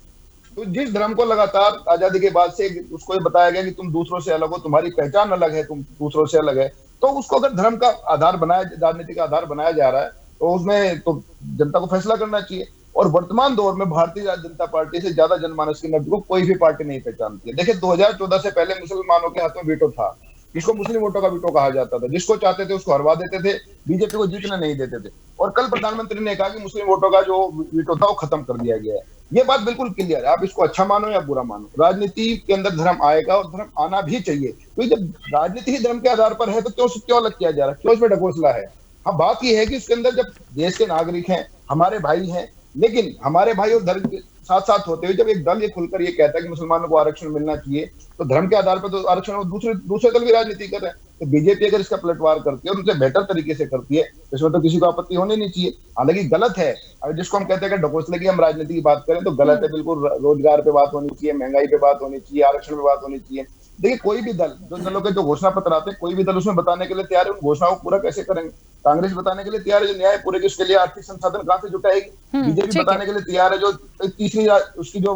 तो जिस धर्म को लगातार आजादी के बाद से उसको ये बताया गया कि तुम दूसरों से अलग हो, तुम्हारी पहचान अलग है, तुम दूसरों से अलग है, तो उसको अगर धर्म का आधार बनाया, राजनीति का आधार बनाया जा रहा है, तो उसमें तो जनता को फैसला करना चाहिए। और वर्तमान दौर में भारतीय जनता पार्टी से ज्यादा जनमानस की नब्ज को कोई भी पार्टी नहीं पहचानती है। देखिए, 2014 से पहले मुसलमानों के हाथ में वीटो था, जिसको मुस्लिम वोटों का वीटो कहा जाता था। जिसको चाहते थे उसको हरवा देते थे, बीजेपी को जीतने नहीं देते थे। और कल प्रधानमंत्री ने कहा कि मुस्लिम वोटों का जो वीटो था वो खत्म कर दिया गया है। ये बात बिल्कुल क्लियर है, आप इसको अच्छा मानो या बुरा मानो, राजनीति के अंदर धर्म आएगा और धर्म आना भी चाहिए। तो जब राजनीति ही धर्म के आधार पर है, तो क्यों अलग किया जा रहा है, क्यों इसमें ढकोसला है? हाँ, बात यह है कि उसके अंदर जब देश के नागरिक हैं, हमारे भाई हैं, लेकिन हमारे भाई और धर्म के साथ साथ होते हुए जब एक दल ये खुलकर ये कहता है कि मुसलमानों को आरक्षण मिलना चाहिए, तो धर्म के आधार पर तो आरक्षण, दूसरे दल भी राजनीति कर रहे हैं। तो बीजेपी अगर इसका पलटवार करती है और उनसे बेहतर तरीके से करती है, इसमें तो किसी को आपत्ति होनी नहीं चाहिए। हालांकि गलत है, अब जिसको हम कहते हैं कि ढकोसले की हम राजनीति की बात करें तो गलत है बिल्कुल। रोजगार पे बात होनी चाहिए, महंगाई पे बात होनी चाहिए, आरक्षण पे बात होनी चाहिए। देखिए, कोई भी दल, जो दलों के जो घोषणा पत्र आते हैं, कोई भी दल उसमें बताने के लिए तैयार है, उन घोषणाओं को पूरा कैसे करेंगे। कांग्रेस बताने के लिए तैयार है जो न्याय पूरे, उसके लिए आर्थिक संसाधन कहां से जुटाएगी। बीजेपी बताने के लिए तैयार है जो तीसरी उसकी जो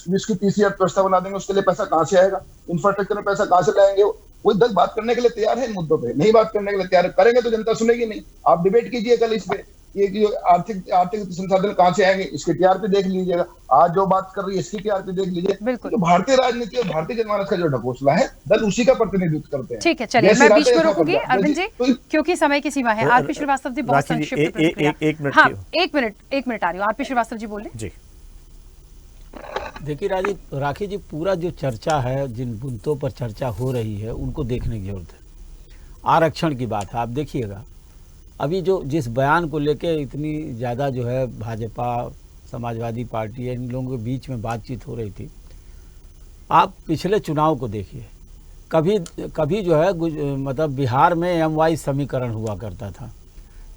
जिसकी तीसरी अर्थव्यवस्था बना देंगे, उसके लिए पैसा कहां से आएगा, इंफ्रास्ट्रक्चर में पैसा कहां से लाएंगे। कोई दल बात करने के लिए तैयार है इन मुद्दों पे, नहीं बात करने के लिए तैयार है। करेंगे तो जनता सुनेगी नहीं। आप डिबेट कीजिए कल इस पे, ये जो आर्थिक संसाधन कहां से आएंगे, इसकी टीआरपी देख लीजिएगा। आज जो बात कर रही है इसकी टीआरपी देख लीजिए। तो भारतीय राजनीति और भारतीय जनमानस का जो ढकोसला है, दल उसी का प्रतिनिधित्व करते हैं। ठीक है, चलिए मैं बीच में रोकूंगी अरविंद जी, क्योंकि समय की सीमा है। आरपी श्रीवास्तव जी, बहुत संक्षिप्त प्रतिक्रिया। हाँ, एक मिनट आ रही हूँ। आरपी श्रीवास्तव जी बोल रहे जी। देखिए राखी जी, पूरा जो चर्चा है, जिन मुद्दों पर चर्चा हो रही है, उनको देखने की जरूरत है। आरक्षण की बात है, आप देखिएगा अभी जो जिस बयान को लेके इतनी ज़्यादा जो है भाजपा, समाजवादी पार्टी, इन लोगों के बीच में बातचीत हो रही थी। आप पिछले चुनाव को देखिए, कभी जो है मतलब बिहार में MY समीकरण हुआ करता था,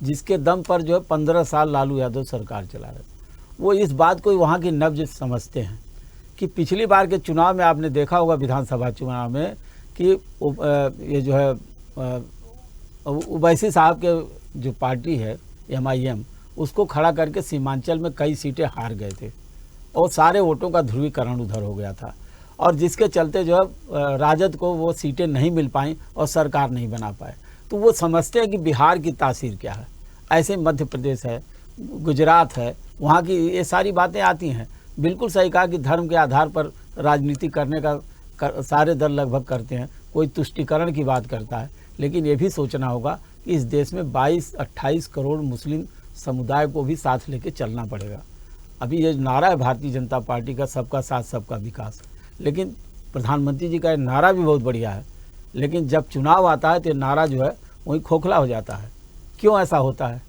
जिसके दम पर जो है 15 साल लालू यादव सरकार चला रहे। वो इस बात को वहाँ की नब्ज समझते हैं कि पिछली बार के चुनाव में आपने देखा होगा, विधानसभा चुनाव में, कि ये जो है ओवैसी साहब के जो पार्टी है MIM, उसको खड़ा करके सीमांचल में कई सीटें हार गए थे और सारे वोटों का ध्रुवीकरण उधर हो गया था, और जिसके चलते जो है राजद को वो सीटें नहीं मिल पाई और सरकार नहीं बना पाए। तो वो समझते हैं कि बिहार की तासीर क्या है। ऐसे मध्य प्रदेश है, गुजरात है, वहाँ की ये सारी बातें आती हैं। बिल्कुल सही कहा कि धर्म के आधार पर राजनीति करने का सारे दल लगभग करते हैं, कोई तुष्टीकरण की बात करता है, लेकिन ये भी सोचना होगा कि इस देश में 22-28 करोड़ मुस्लिम समुदाय को भी साथ लेके चलना पड़ेगा। अभी ये नारा है भारतीय जनता पार्टी का, सबका साथ सबका विकास, लेकिन प्रधानमंत्री जी का ये नारा भी बहुत बढ़िया है, लेकिन जब चुनाव आता है तो ये नारा जो है वही खोखला हो जाता है। क्यों ऐसा होता है?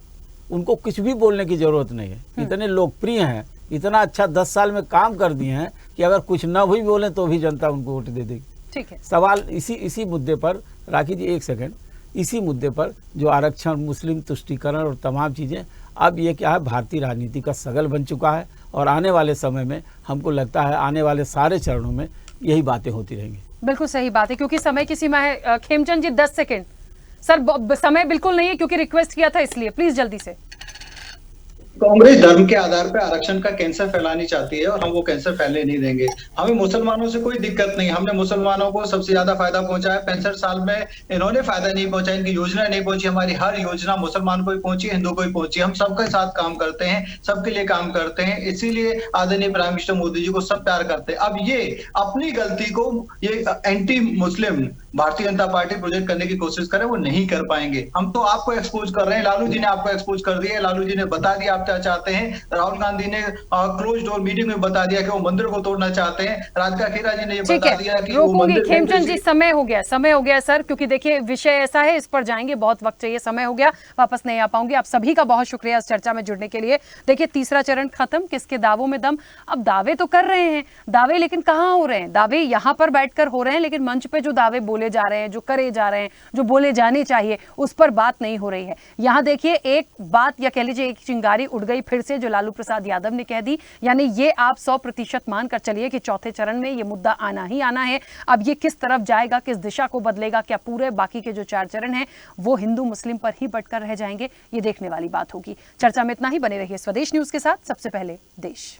उनको कुछ भी बोलने की ज़रूरत नहीं है, इतने लोकप्रिय हैं, इतना अच्छा 10 साल में काम कर दिए हैं कि अगर कुछ न भी बोलें तो भी जनता उनको वोट दे देगी। ठीक है। सवाल इसी मुद्दे पर, राखी जी एक सेकंड, इसी मुद्दे पर जो आरक्षण, मुस्लिम तुष्टीकरण और तमाम चीज़ें, अब ये क्या है, भारतीय राजनीति का सगल बन चुका है और आने वाले समय में हमको लगता है आने वाले सारे चरणों में यही बातें होती रहेंगी। बिल्कुल सही बात है, क्योंकि समय की सीमा है। खेमचंद जी 10 सेकंड। सर समय बिल्कुल नहीं है क्योंकि रिक्वेस्ट किया था, इसलिए प्लीज जल्दी से। कांग्रेस धर्म के आधार पर आरक्षण का कैंसर फैलानी चाहती है और हम वो कैंसर फैलने नहीं देंगे। हमें मुसलमानों से कोई दिक्कत नहीं, हमने मुसलमानों को सबसे ज्यादा फायदा पहुंचाया। 65 साल में इन्होंने फायदा नहीं पहुंचाया, इनकी योजना नहीं पहुंची। हमारी हर योजना मुसलमान को ही पहुंची, हिंदू को ही पहुंची। हम सबके साथ काम करते हैं, सबके लिए काम करते हैं, इसीलिए आदरणीय प्राइम मिनिस्टर मोदी जी को सब प्यार करते हैं। अब ये अपनी गलती को ये anti Muslim Bharatiya Janata party project करने की कोशिश करे, वो नहीं कर पाएंगे। हम तो आपको एक्सपोज कर रहे हैं, लालू जी ने आपको एक्सपोज कर दिया है, लालू जी ने बता दिया आप क्या चाहते हैं। राहुल गांधी ने क्लोज डोर मीटिंग में बता दिया कि वो मंदिर को तोड़ना चाहते हैं। राधिका खेरा जी ने ये बता दिया कि वो मंदिर। खेमचंद जी समय हो गया सर, क्योंकि देखिए विषय ऐसा है, इस पर जाएंगे, बहुत वक्त चाहिए, समय हो गया, वापस नहीं आ पाऊंगी। आप सभी का बहुत शुक्रिया इस चर्चा में जुड़ने के लिए। देखिए तीसरा चरण खत्म, किसके दावों में दम। अब दावे तो कर रहे हैं, दावे लेकिन कहाँ हो रहे हैं? दावे यहां पर बैठकर हो रहे हैं, लेकिन मंच पे जो दावे बोले जा रहे हैं, जो करे जा रहे हैं, जो बोले जाने चाहिए, उस पर बात नहीं हो रही है। यहां देखिए एक बात या कह लीजिए एक चिंगारी उड़ गई फिर से, जो लालू प्रसाद यादव ने कह दी, यानी ये आप 100% मानकर चलिए कि चौथे चरण में ये मुद्दा आना ही आना है। अब ये किस तरफ जाएगा, किस दिशा को बदलेगा, क्या पूरे बाकी के जो 4 चरण हैं वो हिंदू मुस्लिम पर ही बंटकर रह जाएंगे, ये देखने वाली बात होगी। चर्चा में इतना ही, बने रहिए स्वदेश न्यूज के साथ। सबसे पहले देश।